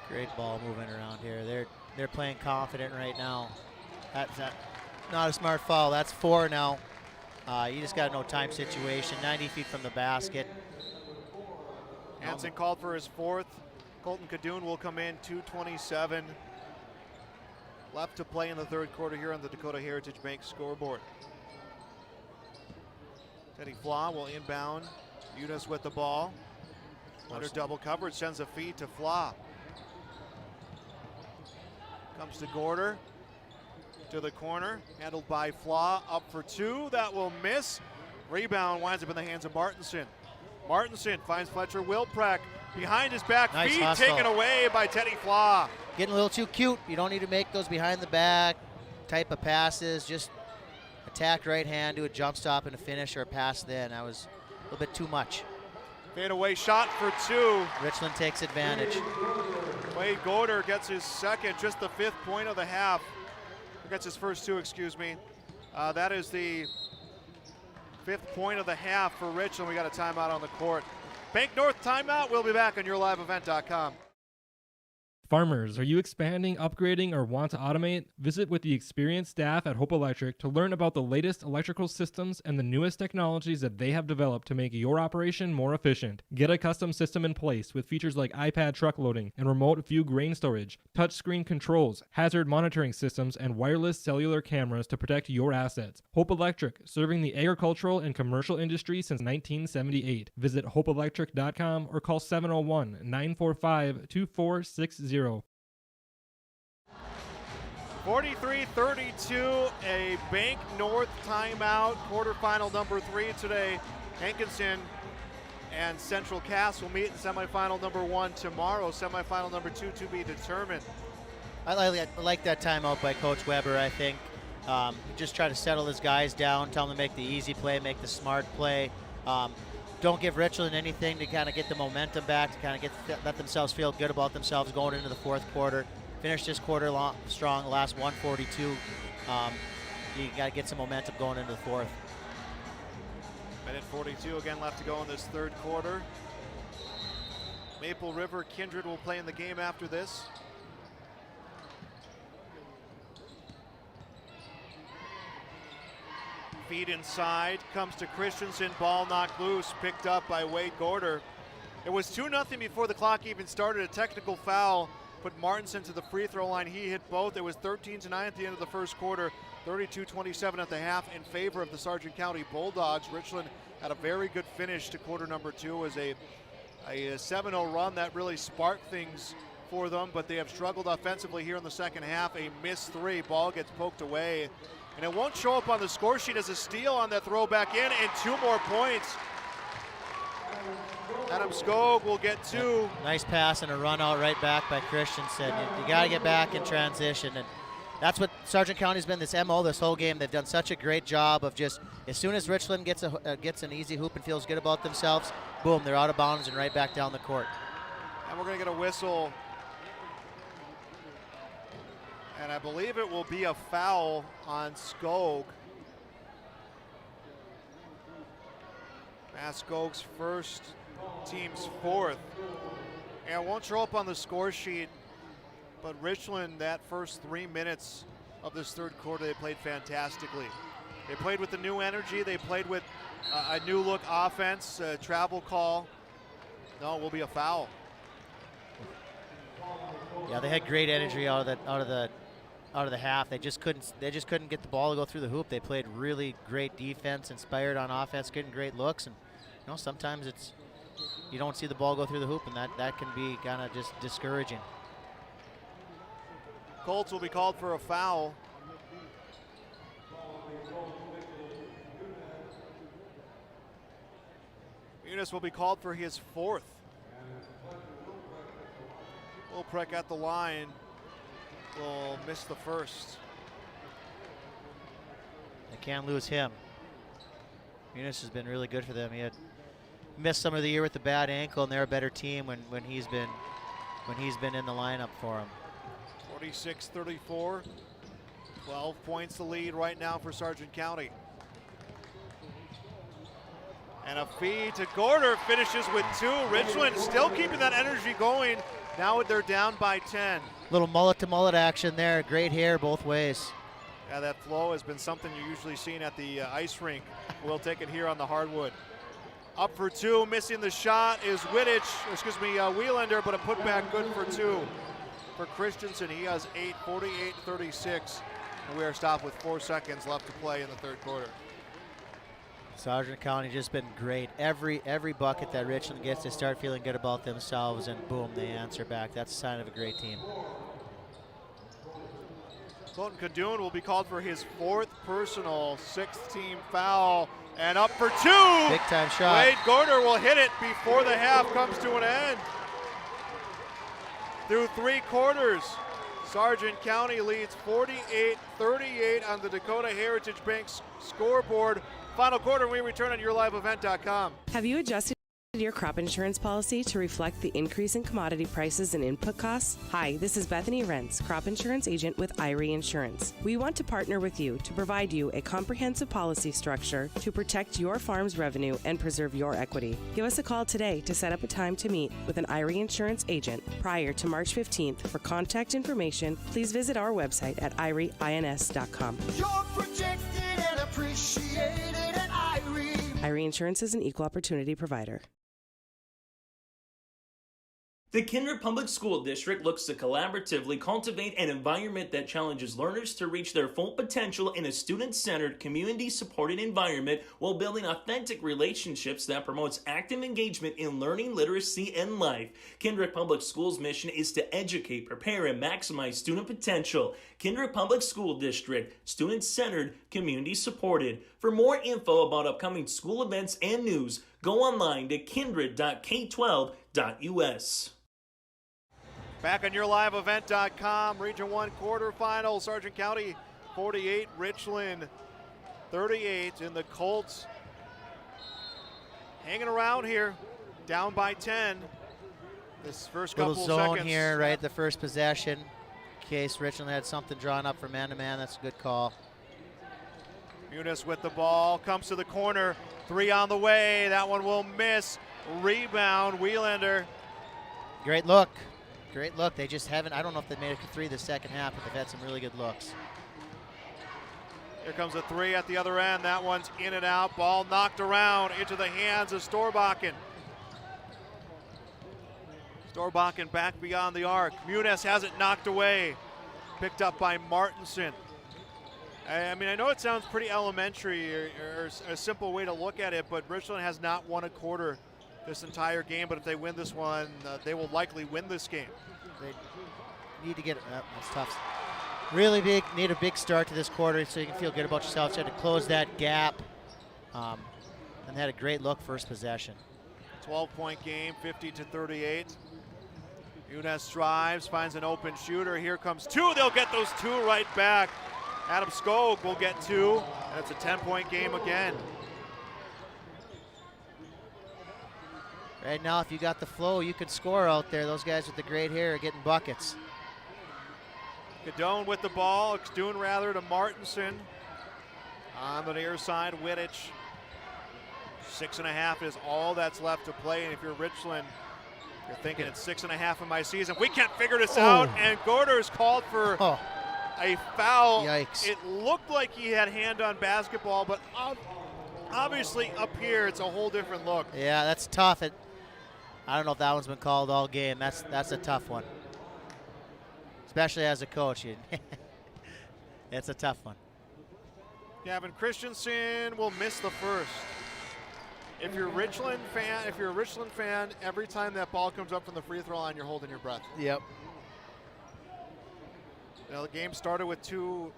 Great ball moving around here. They're playing confident right now. That's not a smart foul. That's 4 now. You just got to know time situation. 90 feet from the basket. Hansen called for his 4th. Colton Kadoon will come in. 2:27 left to play in the third quarter here on the Dakota Heritage Bank scoreboard. Teddy Flaw will inbound. Muniz with the ball. Under double coverage, sends a feed to Flaw. Comes to Gorder. To the corner, handled by Flaw, up for 2, that will miss. Rebound winds up in the hands of Martinson. Martinson finds Fletcher Wilbrecht behind his back, nice feed hustle. taken away by Teddy Flaw. Getting a little too cute. You don't need to make those behind the back type of passes. Just attack right hand, do a jump stop and a finish or a pass then. That was a little bit too much. Fade away shot for 2. Richland takes advantage. Wade Gorder gets his second, just the 5th point of the half. Gets his first 2, excuse me. That is the 5th point of the half for Richland. We got a timeout on the court. Bank North timeout. We'll be back on YourLiveEvent.com. Farmers, are you expanding, upgrading, or want to automate? Visit with the experienced staff at Hope Electric to learn about the latest electrical systems and the newest technologies that they have developed to make your operation more efficient. Get a custom system in place with features like iPad truck loading and remote view grain storage, touchscreen controls, hazard monitoring systems, and wireless cellular cameras to protect your assets. Hope Electric, serving the agricultural and commercial industry since 1978. Visit hopeelectric.com or call 701-945-2460. 43-32, a Bank North timeout. Quarterfinal number 3 today. Hankinson and Central Cass will meet in semifinal number 1 tomorrow. Semifinal number 2 to be determined. I like that timeout by Coach Weber, I think. Just try to settle his guys down, tell them to make the easy play, make the smart play. Don't give Richland anything to kind of get the momentum back, to kind of let themselves feel good about themselves going into the fourth quarter. Finish this quarter strong, last 142. You got to get some momentum going into the fourth. Minute 42 again left to go in this third quarter. Maple River Kindred will play in the game after this. Feed inside, comes to Christensen, ball knocked loose, picked up by Wade Gorder. It was 2-0 before the clock even started. A technical foul put Martinson to the free throw line. He hit both. It was 13-9 at the end of the first quarter, 32-27 at the half in favor of the Sargent County Bulldogs. Richland had a very good finish to quarter number 2. It was a 7-0 run that really sparked things for them, but they have struggled offensively here in the second half. A missed 3, ball gets poked away. And it won't show up on the score sheet as a steal on that throw back in, and 2 more points. Adam Skog will get 2. Yeah, nice pass and a run out right back by Christensen. You got to get back in transition, and that's what Sargent County's been this MO this whole game. They've done such a great job of just, as soon as Richland gets an easy hoop and feels good about themselves, boom, they're out of bounds and right back down the court. And we're going to get a whistle. And I believe it will be a foul on Skog. Matt Skog's first, team's 4th. And it won't show up on the score sheet, but Richland, that first 3 minutes of this third quarter, they played fantastically. They played with the new energy. They played with a new look offense, travel call. No, it will be a foul. Yeah, they had great energy out of the half. They just couldn't get the ball to go through the hoop. They played really great defense, inspired on offense, getting great looks, and sometimes you don't see the ball go through the hoop, and that can be kind of just discouraging. Colts will be called for a foul. Muniz will be called for his 4th. Wilprek at the line will miss the first. They can't lose him. Muniz has been really good for them. He had missed some of the year with the bad ankle, and they're a better team when he's been in the lineup for them. 46-34, 12 points the lead right now for Sargent County. And a feed to Gorder, finishes with 2. Richland still keeping that energy going. Now they're down by 10. Little mullet to mullet action there. Great hair both ways. Yeah, that flow has been something you're usually seeing at the ice rink. We'll take it here on the hardwood. Up for 2, missing the shot is Wielander, but a putback good for 2 for Christensen. He has 8, 48-36, and we are stopped with 4 seconds left to play in the third quarter. Sargent County just been great. Every bucket that Richland gets, they start feeling good about themselves, and boom, they answer back. That's a sign of a great team. Colton Kadoon will be called for his 4th personal, 6th team foul, and up for 2. Big time shot. Wade Gorder will hit it before the half comes to an end. Through 3 quarters, Sargent County leads 48-38 on the Dakota Heritage Bank scoreboard. Final quarter, we return on YourLiveEvent.com. Have you adjusted Your crop insurance policy to reflect the increase in commodity prices and input costs? Hi, this is Bethany Rentz, crop insurance agent with Irie Insurance. We want to partner with you to provide you a comprehensive policy structure to protect your farm's revenue and preserve your equity. Give us a call today to set up a time to meet with an Irie Insurance agent prior to March 15th. For contact information, please visit our website at irieins.com. You're protected and appreciated at Irie. Irie Insurance is an equal opportunity provider. The Kindred Public School District looks to collaboratively cultivate an environment that challenges learners to reach their full potential in a student-centered, community-supported environment while building authentic relationships that promotes active engagement in learning, literacy, and life. Kindred Public Schools' mission is to educate, prepare, and maximize student potential. Kindred Public School District, student-centered, community-supported. For more info about upcoming school events and news, go online to kindred.k12.us. Back on YourLiveEvent.com, Region 1 quarterfinals, Sargent County 48, Richland 38, and the Colts hanging around here, down by 10. This first couple little zone seconds. here, right at the first possession. In case Richland had something drawn up for man-to-man, that's a good call. Muniz with the ball, comes to the corner, 3 on the way, that one will miss. Rebound, Wielander. Great look. Great look. They just haven't, I don't know if they made it to 3 the second half, but they've had some really good looks. Here comes a 3 at the other end. That one's in and out. Ball knocked around into the hands of Storbakken. Storbakken back beyond the arc. Muniz has it knocked away. Picked up by Martinson. I mean, I know it sounds pretty elementary or a simple way to look at it, but Richland has not won a quarter this entire game, but if they win this one, they will likely win this game. They need to get it up. That's tough. Really big, need a big start to this quarter so you can feel good about yourself. You had to close that gap and had a great look first possession. 12-point game, 50-38. Muniz drives, finds an open shooter. Here comes 2. They'll get those 2 right back. Adam Skog will get 2, and it's a 10-point game again. Right now, if you got the flow, you could score out there. Those guys with the great hair are getting buckets. Cadone with the ball, Doon rather to Martinson. On the near side, Wittich. 6.5 is all that's left to play, and if you're Richland, you're thinking it's 6.5 in my season. We can't figure this out, and Gorder's called for a foul. Yikes. It looked like he had hand on basketball, but obviously up here, it's a whole different look. Yeah, that's tough. I don't know if that one's been called all game. That's a tough one, especially as a coach. It's a tough one. Gavin Christensen will miss the first. If you're a Richland fan, every time that ball comes up from the free throw line, you're holding your breath. Yep. Now the game started with 2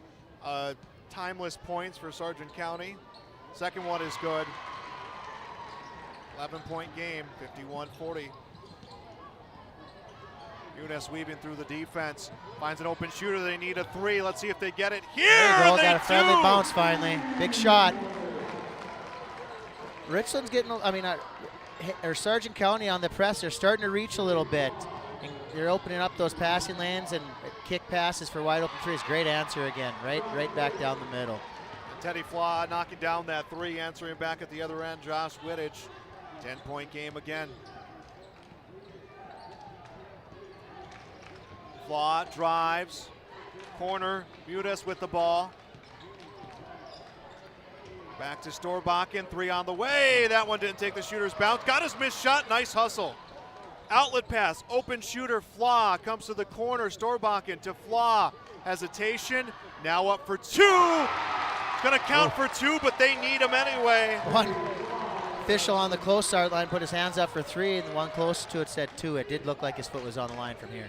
timeless points for Sargent County. Second one is good. 11-point game, 51-40. Muniz weaving through the defense. Finds an open shooter. They need a 3. Let's see if they get it. Here There you go. they Got a friendly do! bounce finally. Big shot. Richland's getting, or Sargent County on the press, they're starting to reach a little bit. And they're opening up those passing lanes and kick passes for wide open threes. Great answer again, right back down the middle. Teddy Flaw knocking down that 3, answering back at the other end, Josh Wittich. 10-point game again. Flaw drives, corner, Muniz with the ball. Back to Storbakken, 3 on the way. That one didn't take the shooter's bounce. Got his missed shot, nice hustle. Outlet pass, open shooter, Flaw comes to the corner, Storbakken to Flaw. Hesitation, now up for 2. It's gonna count for 2, but they need him anyway. One official on the close start line put his hands up for 3, and the one close to it said 2. It did look like his foot was on the line from here.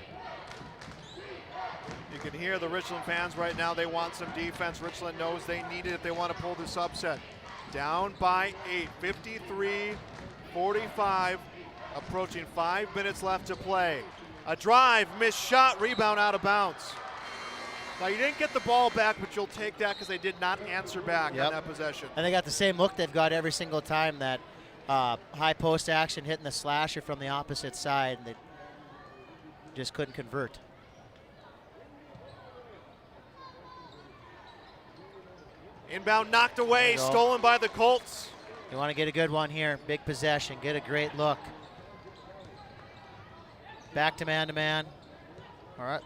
You can hear the Richland fans right now. They want some defense. Richland knows they need it if they want to pull this upset. Down by 8, 53-45, approaching 5 minutes left to play. A drive, missed shot, rebound out of bounds. Now you didn't get the ball back, but you'll take that because they did not answer back on that possession. And they got the same look they've got every single time that high post action, hitting the slasher from the opposite side, and they just couldn't convert. Inbound knocked away, stolen by the Colts. You want to get a good one here. Big possession, get a great look. Back to man-to-man. All right.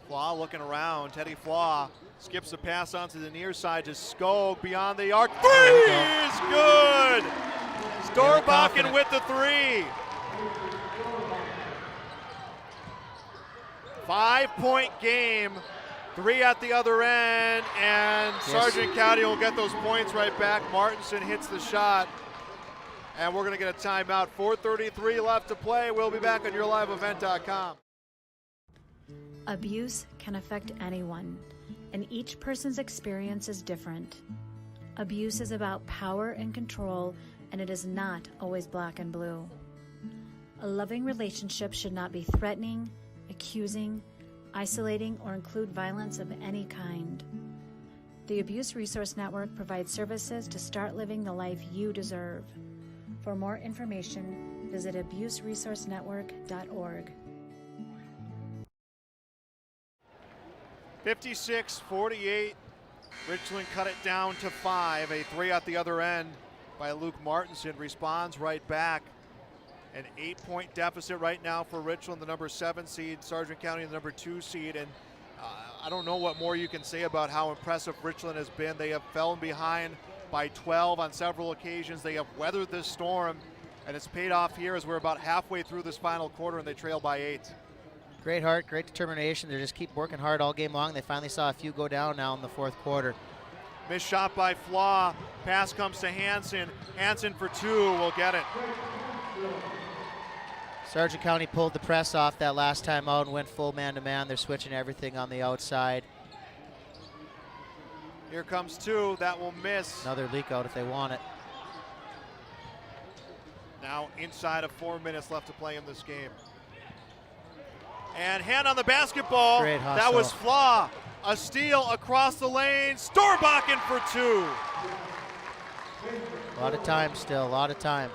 Flaw looking around. Teddy Flaw skips a pass onto the near side to Skog beyond the arc. Three is good. Storbakken with the 3. 5-point game. 3 at the other end, and Sargent County will get those points right back. Martinson hits the shot, and we're going to get a timeout. 4:33 left to play. We'll be back on YourLiveEvent.com. Abuse can affect anyone, and each person's experience is different. Abuse is about power and control, and it is not always black and blue. A loving relationship should not be threatening, accusing, isolating, or include violence of any kind. The Abuse Resource Network provides services to start living the life you deserve. For more information, visit abuseresourcenetwork.org. 56-48. Richland cut it down to 5. A 3 at the other end by Luke Martinson. Responds right back. An 8-point deficit right now for Richland, the number 7 seed, Sargent County, the number 2 seed. And I don't know what more you can say about how impressive Richland has been. They have fallen behind by 12 on several occasions. They have weathered this storm, and it's paid off here as we're about halfway through this final quarter, and they trail by 8. Great heart, great determination. They just keep working hard all game long. They finally saw a few go down now in the fourth quarter. Missed shot by Flaw. Pass comes to Hansen. Hansen for 2 will get it. Sargent County pulled the press off that last time out and went full man-to-man. They're switching everything on the outside. Here comes 2. That will miss. Another leak out if they want it. Now inside of 4 minutes left to play in this game. And hand on the basketball. Great hustle. That was Flaw. A steal across the lane. Storbakken for 2. A lot of time still, a lot of time.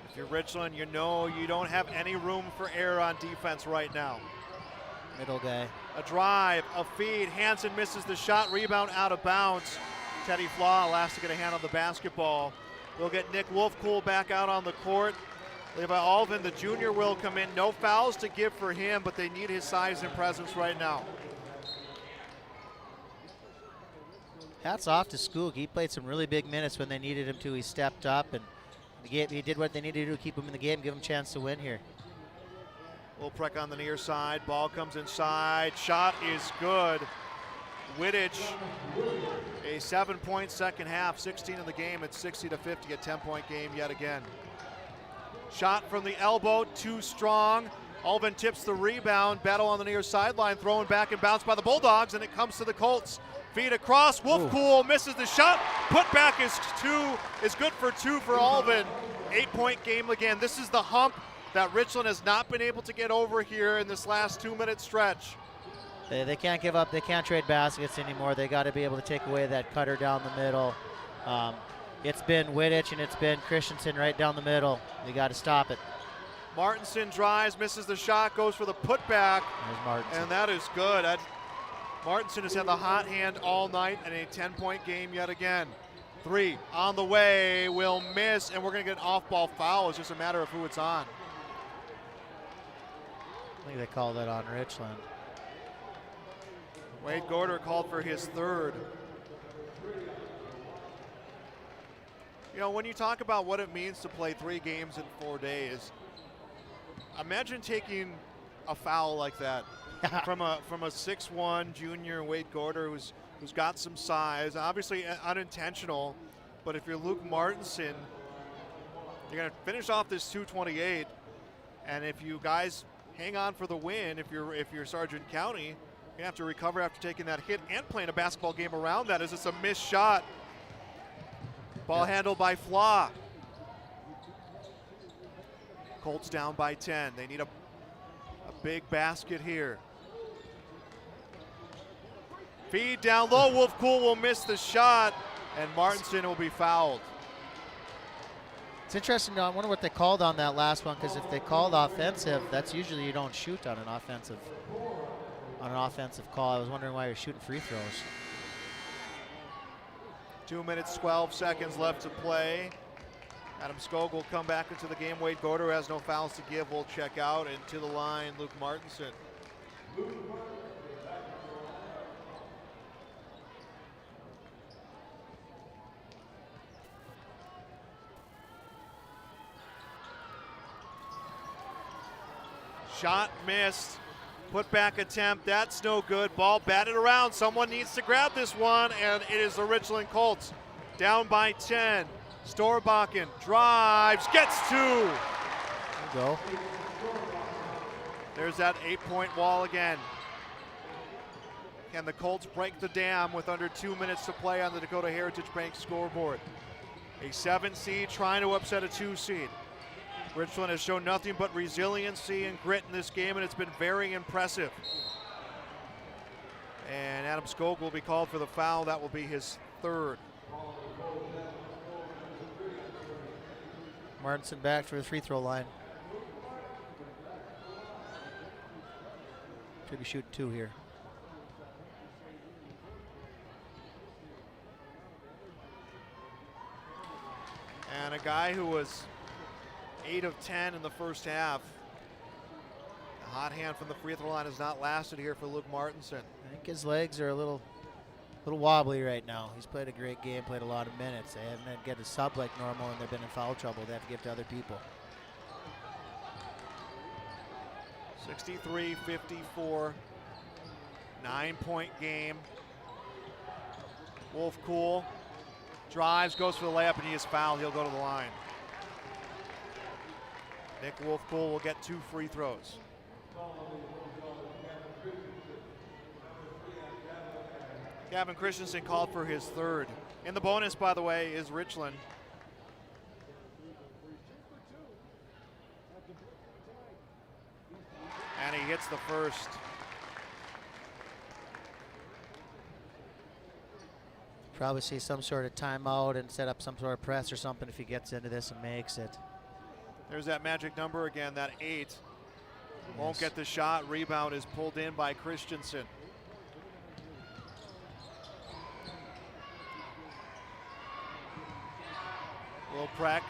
If you're Richland, you know you don't have any room for error on defense right now. Middle guy. A drive, a feed. Hansen misses the shot. Rebound out of bounds. Teddy Flaw last to get a hand on the basketball. We'll get Nick Wolfcool back out on the court. Levi Alvin, the junior, will come in. No fouls to give for him, but they need his size and presence right now. Hats off to Skoog. He played some really big minutes when they needed him to. He stepped up and he did what they needed to do to keep him in the game, give him a chance to win here. Wilprek on the near side. Ball comes inside. Shot is good. Wittich, a 7-point second half, 16 in the game. It's 60-50, a 10-point game yet again. Shot from the elbow, too strong. Alvin tips the rebound. Battle on the near sideline, thrown back and bounced by the Bulldogs, and it comes to the Colts. Feed across. Wolfcool misses the shot. Put back is good for 2 for Alvin. 8-point game again. This is the hump that Richland has not been able to get over here in this last 2-minute stretch. They can't give up. They can't trade baskets anymore. They got to be able to take away that cutter down the middle. It's been Wittich and it's been Christensen right down the middle. They got to stop it. Martinson drives, misses the shot, goes for the putback, and that is good. Martinson has had the hot hand all night and a 10-point game yet again. 3 on the way, will miss, and we're going to get an off-ball foul. It's just a matter of who it's on. I think they called that on Richland. Wade Gorder called for his 3rd. You know, when you talk about what it means to play 3 games in 4 days, imagine taking a foul like that from a 6'1" junior Wade Gorder who's got some size, obviously unintentional, but if you're Luke Martinson, you're going to finish off this 228, and if you guys hang on for the win, if you're Sargent County, you're going to have to recover after taking that hit and playing a basketball game around that, as it's a missed shot. Ball handled by Flaw. Colts down by 10. They need a big basket here. Feed down low. Wolfcool will miss the shot. and Martinson will be fouled. It's interesting. I wonder what they called on that last one, because if they called offensive, that's usually you don't shoot on an offensive call. I was wondering why you're shooting free throws. 2 minutes, 12 seconds left to play. Adam Skog will come back into the game. Wade Gorder has no fouls to give. Will check out, and to the line, Luke Martinson. Shot missed. Put back attempt. That's no good. Ball batted around. Someone needs to grab this one, and it is the Richland Colts. Down by 10. Storbakken drives, gets 2. There you go. There's that 8-point wall again. Can the Colts break the dam with under 2 minutes to play on the Dakota Heritage Bank scoreboard? A 7 seed trying to upset a 2 seed. Richland has shown nothing but resiliency and grit in this game, and it's been very impressive. And Adam Skog will be called for the foul. That will be his 3rd. Martinson back for the free throw line. Should be shooting 2 here. And a guy who was 8 of 10 in the first half. A hot hand from the free throw line has not lasted here for Luke Martinson. I think his legs are a little wobbly right now. He's played a great game, played a lot of minutes. They haven't had to get a sub like normal, and they've been in foul trouble. They have to give to other people. 63-54, 9-point game. Wolf Cool drives, goes for the layup, and he is fouled. He'll go to the line. Nick Wolfcool will get 2 free throws. Gavin Christensen called for his 3rd. In the bonus, by the way, is Richland. And he hits the 1st. Probably see some sort of timeout and set up some sort of press or something if he gets into this and makes it. There's that magic number again, that 8. Won't get the shot. Rebound is pulled in by Christensen. Will Preck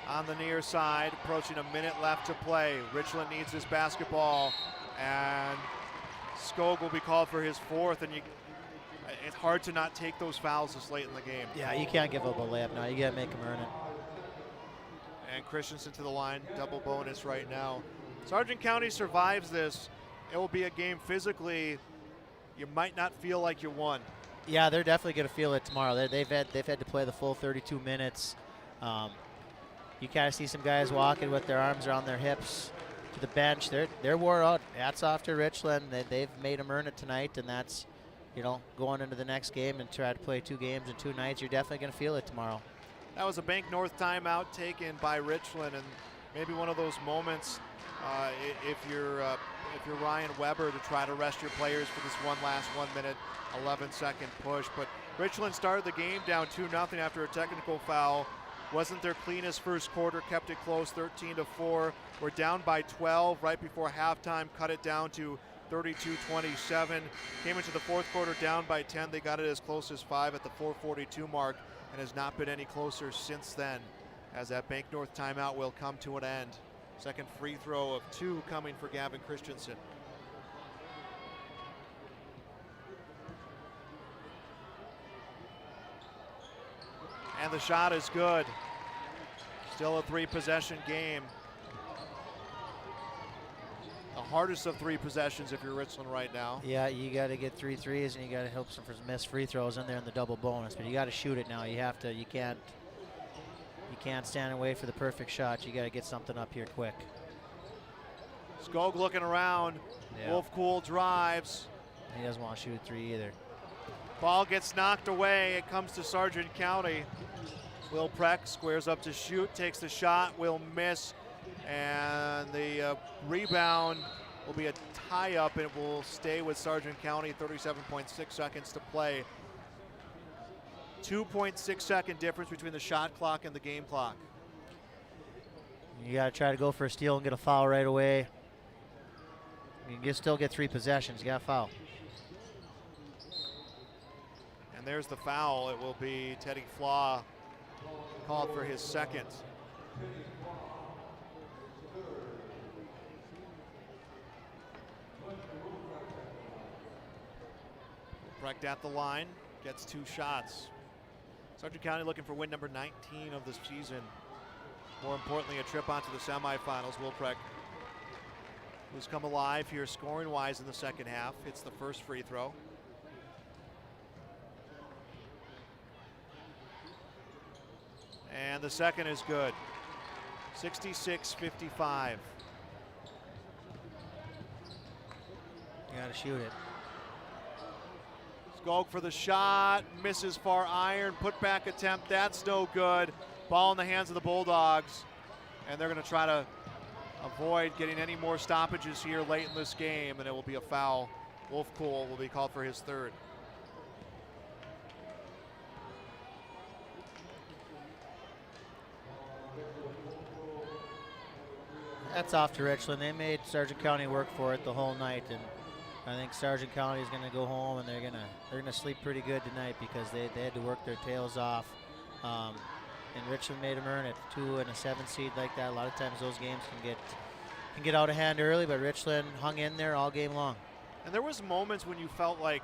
on the near side, approaching a minute left to play. Richland needs this basketball, and Skog will be called for his 4th, and it's hard to not take those fouls this late in the game. Yeah, you can't give up a layup now. You got to make him earn it. And Christensen to the line, double bonus right now. Sargent County survives this. It will be a game physically you might not feel like you won. Yeah, they're definitely going to feel it tomorrow. They've had to play the full 32 minutes. You kind of see some guys walking with their arms around their hips to the bench. They're wore out. Hats off to Richland. They've made them earn it tonight, and that's, going into the next game and try to play 2 games in 2 nights. You're definitely going to feel it tomorrow. That was a Bank North timeout taken by Richland, and maybe one of those moments if you're Ryan Weber to try to rest your players for this last 1 minute, 11-second push. But Richland started the game down 2-0 after a technical foul. Wasn't their cleanest first quarter, kept it close, 13-4. We're down by 12 right before halftime, cut it down to 32-27. Came into the 4th quarter down by 10. They got it as close as 5 at the 4:42 mark, and has not been any closer since then, as that Bank North timeout will come to an end. Second free throw of 2 coming for Gavin Christensen. And the shot is good. Still a 3-possession game. The hardest of 3 possessions if you're Richland right now. Yeah, you got to get 3 threes, and you got to help some for missed free throws in there in the double bonus. But you got to shoot it now. You have to. You can't stand and wait for the perfect shot. You got to get something up here quick. Skog looking around. Yeah. Wolfcool drives. He doesn't want to shoot a 3 either. Ball gets knocked away. It comes to Sargent County. Will Preck squares up to shoot, takes the shot, will miss, and the rebound will be a tie-up, and it will stay with Sargent County. 37.6 seconds to play. 2.6-second difference between the shot clock and the game clock. You got to try to go for a steal and get a foul right away. You can still get 3 possessions. You got to foul. And there's the foul. It will be Teddy Flaw called for his second. Brecht at the line, gets 2 shots. Sargent County looking for win number 19 of the season. More importantly, a trip onto the semifinals. Wilprecht, who's come alive here scoring-wise in the second half, hits the first free throw. And the second is good. 66-55. You got to shoot it. Skog for the shot, misses far iron, put back attempt, that's no good. Ball in the hands of the Bulldogs, and they're going to try to avoid getting any more stoppages here late in this game, and it will be a foul. Wolf Cool will be called for his third. That's off to Richland. They made Sargent County work for it the whole night, and I think Sargent County is going to go home and they're gonna sleep pretty good tonight because they had to work their tails off. And Richland made them earn it. 2 and a 7 seed like that. A lot of times those games can get out of hand early, but Richland hung in there all game long. And there was moments when you felt like,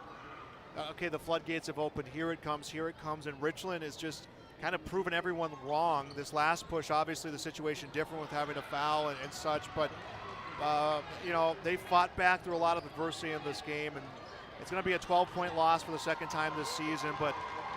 okay, the floodgates have opened. Here it comes, and Richland is just kind of proving everyone wrong. This last push, obviously the situation different with having a foul and such, but you know, they fought back through a lot of adversity in this game, and it's going to be a 12-point loss for the second time this season, but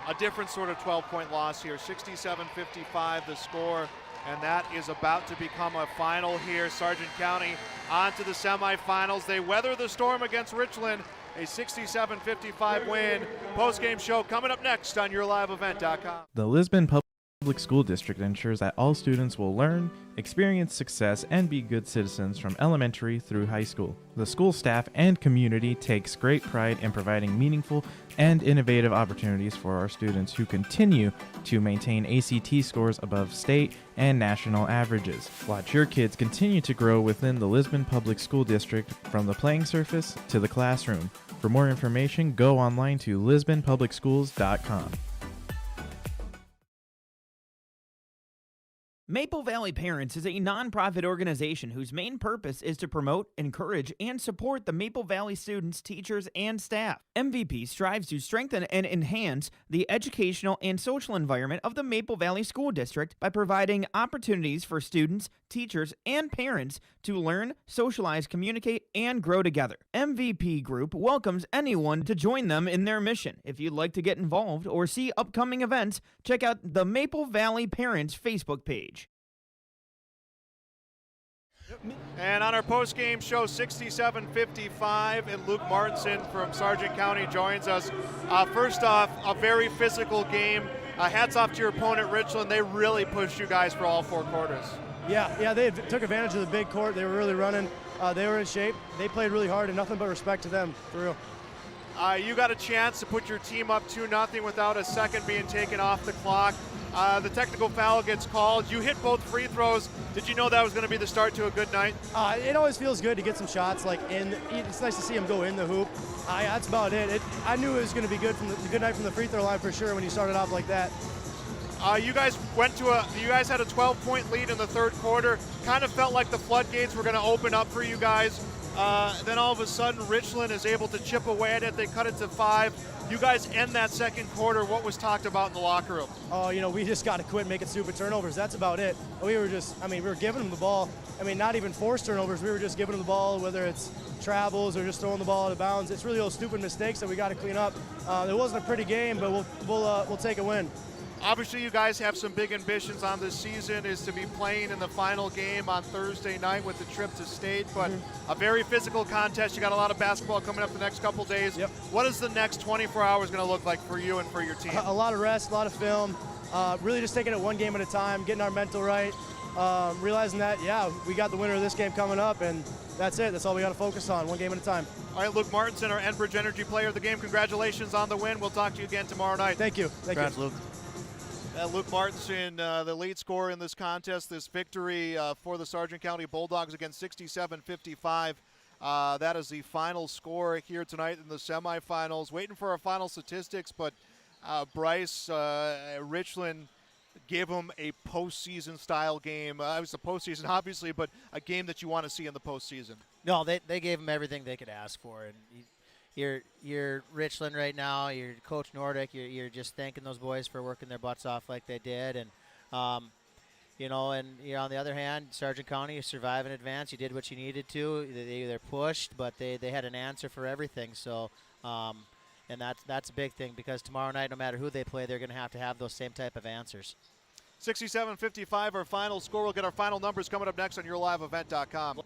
a different sort of 12-point loss here. 67-55 the score, and that is about to become a final here. Sargent County on to the semifinals. They weather the storm against Richland, a 67-55 win. Post-game show coming up next on YourLiveEvent.com. The Lisbon Public School District ensures that all students will learn, experience success, and be good citizens from elementary through high school. The school staff and community takes great pride in providing meaningful and innovative opportunities for our students who continue to maintain ACT scores above state and national averages. Watch your kids continue to grow within the Lisbon Public School District from the playing surface to the classroom. For more information, go online to lisbonpublicschools.com. Maple Valley Parents is a nonprofit organization whose main purpose is to promote, encourage, and support the Maple Valley students, teachers, and staff. MVP strives to strengthen and enhance the educational and social environment of the Maple Valley School District by providing opportunities for students, teachers, and parents to learn, socialize, communicate, and grow together. MVP Group welcomes anyone to join them in their mission. If you'd like to get involved or see upcoming events, check out the Maple Valley Parents Facebook page. And on our post-game show, 67-55, and Luke Martinson from Sargent County joins us. First off, a very physical game. Hats off to your opponent, Richland. They really pushed you guys for all 4 quarters. Yeah, they took advantage of the big court. They were really running. They were in shape. They played really hard, and nothing but respect to them, for real. You got a chance to put your team up 2-0 without a second being taken off the clock. The technical foul gets called. You hit both free throws. Did you know that was going to be the start to a good night? It always feels good to get some shots it's nice to see them go in the hoop. That's about it. I knew it was going to be good night from the free throw line for sure when you started off like that. You guys had a 12-point lead in the third quarter. Kind of felt like the floodgates were going to open up for you guys. Then all of a sudden, Richland is able to chip away at it. They cut it to 5. You guys end that second quarter. What was talked about in the locker room? We just got to quit making stupid turnovers. That's about it. We were giving them the ball. Not even forced turnovers. We were just giving them the ball, whether it's travels or just throwing the ball out of bounds. It's really those stupid mistakes that we got to clean up. It wasn't a pretty game, but we'll take a win. Obviously, you guys have some big ambitions on this season, is to be playing in the final game on Thursday night with the trip to state, but a very physical contest. You got a lot of basketball coming up the next couple days. Yep. What is the next 24 hours going to look like for you and for your team? A lot of rest, a lot of film, really just taking it one game at a time, getting our mental right, realizing that, we got the winner of this game coming up, and that's it. That's all we got to focus on, one game at a time. All right, Luke Martinson, our Enbridge Energy Player of the Game. Congratulations on the win. We'll talk to you again tomorrow night. Thank you. Thank you. Luke. Luke Martinson, the lead scorer in this contest, this victory for the Sargent County Bulldogs against 67-55. That is the final score here tonight in the semifinals. Waiting for our final statistics, but Bryce, Richland gave them a postseason style game. It was the postseason, obviously, but a game that you want to see in the postseason. No, they gave them everything they could ask for, and you're Richland right now. You're Coach Nordic. You're just thanking those boys for working their butts off like they did, and on the other hand, Sargent County, you survive in advance. You did what you needed to. They're pushed, but they had an answer for everything. So, and that's a big thing, because tomorrow night, no matter who they play, they're going to have those same type of answers. 67-55, our final score. We'll get our final numbers coming up next on YourLiveEvent.com.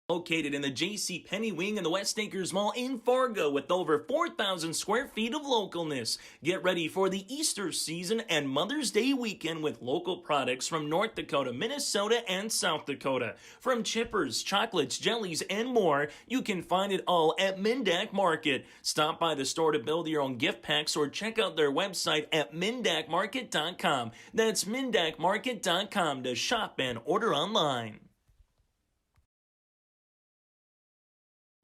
Located in the J.C. Penney wing in the West Acres Mall in Fargo with over 4,000 square feet of localness. Get ready for the Easter season and Mother's Day weekend with local products from North Dakota, Minnesota, and South Dakota. From chippers, chocolates, jellies, and more, you can find it all at Mindak Market. Stop by the store to build your own gift packs or check out their website at mindakmarket.com. That's mindakmarket.com to shop and order online.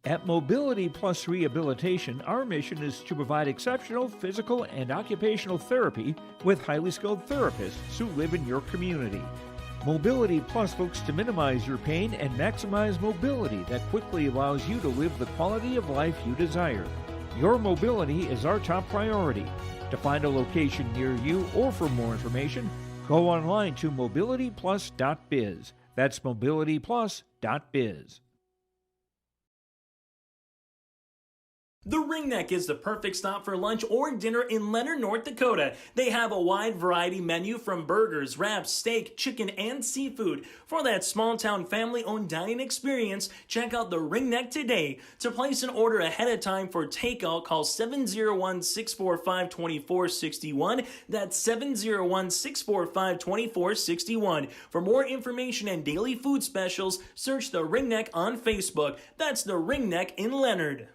At Mobility Plus Rehabilitation, our mission is to provide exceptional physical and occupational therapy with highly skilled therapists who live in your community. Mobility Plus looks to minimize your pain and maximize mobility that quickly allows you to live the quality of life you desire. Your mobility is our top priority. To find a location near you or for more information, go online to mobilityplus.biz. That's mobilityplus.biz. The Ringneck is the perfect stop for lunch or dinner in Leonard, North Dakota. They have a wide variety menu from burgers, wraps, steak, chicken, and seafood. For that small-town family-owned dining experience, check out the Ringneck today. To place an order ahead of time for takeout, call 701-645-2461. That's 701-645-2461. For more information and daily food specials, search the Ringneck on Facebook. That's the Ringneck in Leonard.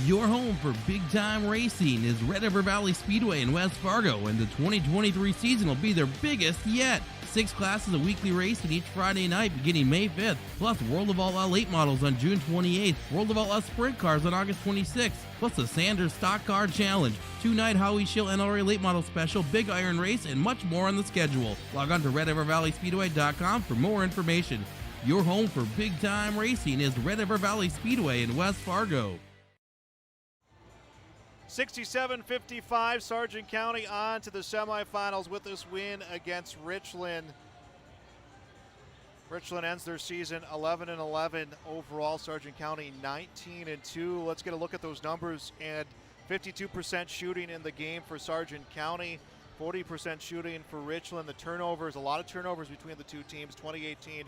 Your home for big-time racing is Red River Valley Speedway in West Fargo, and the 2023 season will be their biggest yet. 6 classes of weekly racing each Friday night beginning May 5th, plus World of All Out late models on June 28th, World of All Out sprint cars on August 26th, plus the Sanders Stock Car Challenge, 2-night Howie Schill NRA late model special, Big Iron Race, and much more on the schedule. Log on to RedRiverValleySpeedway.com for more information. Your home for big-time racing is Red River Valley Speedway in West Fargo. 67-55, Sargent County on to the semifinals with this win against Richland. Richland ends their season 11-11 overall. Sargent County 19-2. Let's get a look at those numbers. And 52% shooting in the game for Sargent County, 40% shooting for Richland. The turnovers, a lot of turnovers between the two teams. 2018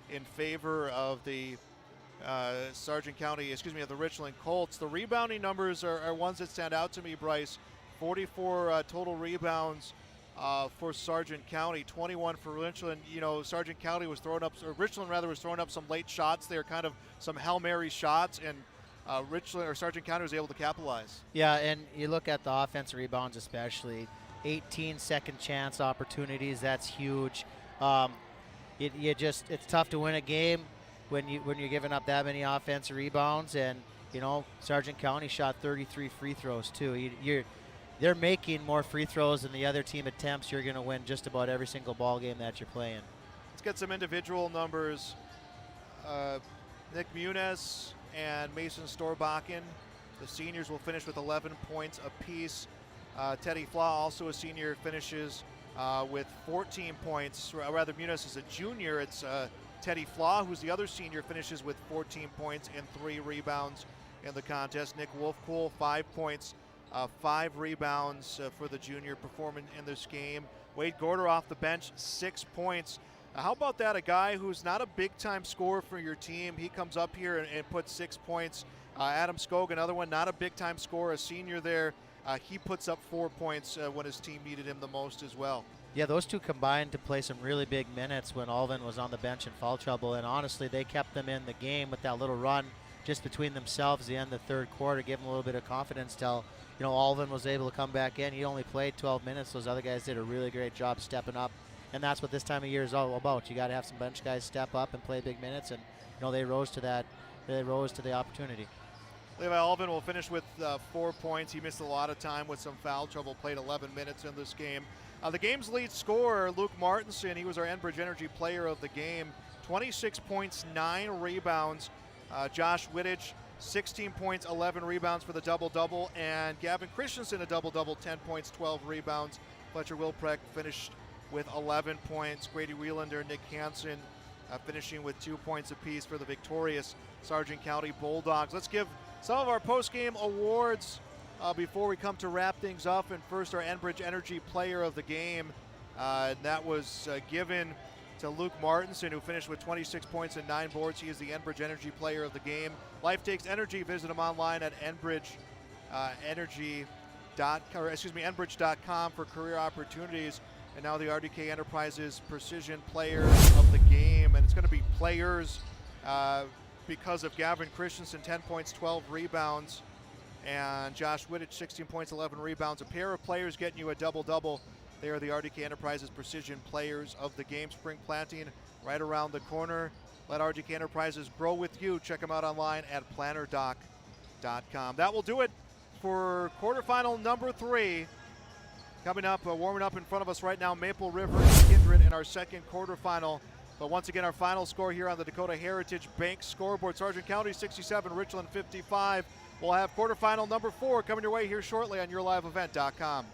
in favor of the Sargent County, of the Richland Colts. The rebounding numbers are ones that stand out to me, Bryce. 44 total rebounds for Sargent County, 21 for Richland. You know, Sargent County was throwing up, or Richland rather, was throwing up some late shots there, kind of some Hail Mary shots, and Sargent County was able to capitalize. Yeah, and you look at the offensive rebounds especially, 18 second chance opportunities. That's huge. It's tough to win a game when you're giving up that many offensive rebounds, and Sargent County shot 33 free throws too. They're making more free throws than the other team attempts. You're going to win just about every single ball game that you're playing. Let's get some individual numbers. Nick Muniz and Mason Storbakken, the seniors, will finish with 11 points apiece. Teddy Flaw, also a senior, finishes with 14 points. Rather, Muniz is a junior. It's Teddy Flaw, who's the other senior, finishes with 14 points and 3 rebounds in the contest. Nick Wolfcool, 5 points, 5 rebounds for the junior performing in this game. Wade Gorder off the bench, 6 points. How about that? A guy who's not a big-time scorer for your team. He comes up here and puts 6 points. Adam Skog, another one, not a big-time scorer, a senior there. He puts up 4 points when his team needed him the most as well. Yeah, those two combined to play some really big minutes when Alvin was on the bench in foul trouble, and honestly, they kept them in the game with that little run just between themselves at the end of the third quarter, gave them a little bit of confidence till, Alvin was able to come back in. He only played 12 minutes. Those other guys did a really great job stepping up, and that's what this time of year is all about. You got to have some bench guys step up and play big minutes, and, they rose to that. They rose to the opportunity. Levi Alvin will finish with 4 points. He missed a lot of time with some foul trouble, played 11 minutes in this game. The game's lead scorer, Luke Martinson, he was our Enbridge Energy player of the game. 26 points, 9 rebounds. Josh Wittich, 16 points, 11 rebounds for the double-double. And Gavin Christensen, a double-double, 10 points, 12 rebounds. Fletcher Wilprecht finished with 11 points. Grady Wiellander, Nick Hansen finishing with 2 points apiece for the victorious Sargent County Bulldogs. Let's give some of our post-game awards before we come to wrap things up. And first, our Enbridge Energy Player of the Game. And that was given to Luke Martinson, who finished with 26 points and 9 boards. He is the Enbridge Energy Player of the Game. Life Takes Energy. Visit him online at Enbridge.com for career opportunities. And now the RDK Enterprises Precision Player of the Game. And it's going to be players because of Gavin Christensen, 10 points, 12 rebounds. And Josh Wittich, 16 points, 11 rebounds. A pair of players getting you a double-double. They are the RDK Enterprises Precision Players of the Game. Spring planting right around the corner. Let RDK Enterprises grow with you. Check them out online at plannerdoc.com. That will do it for quarterfinal number 3. Coming up, warming up in front of us right now, Maple River and Kindred in our second quarterfinal. But once again, our final score here on the Dakota Heritage Bank scoreboard. Sargent County 67, Richland 55. We'll have quarterfinal number 4 coming your way here shortly on YourLiveEvent.com.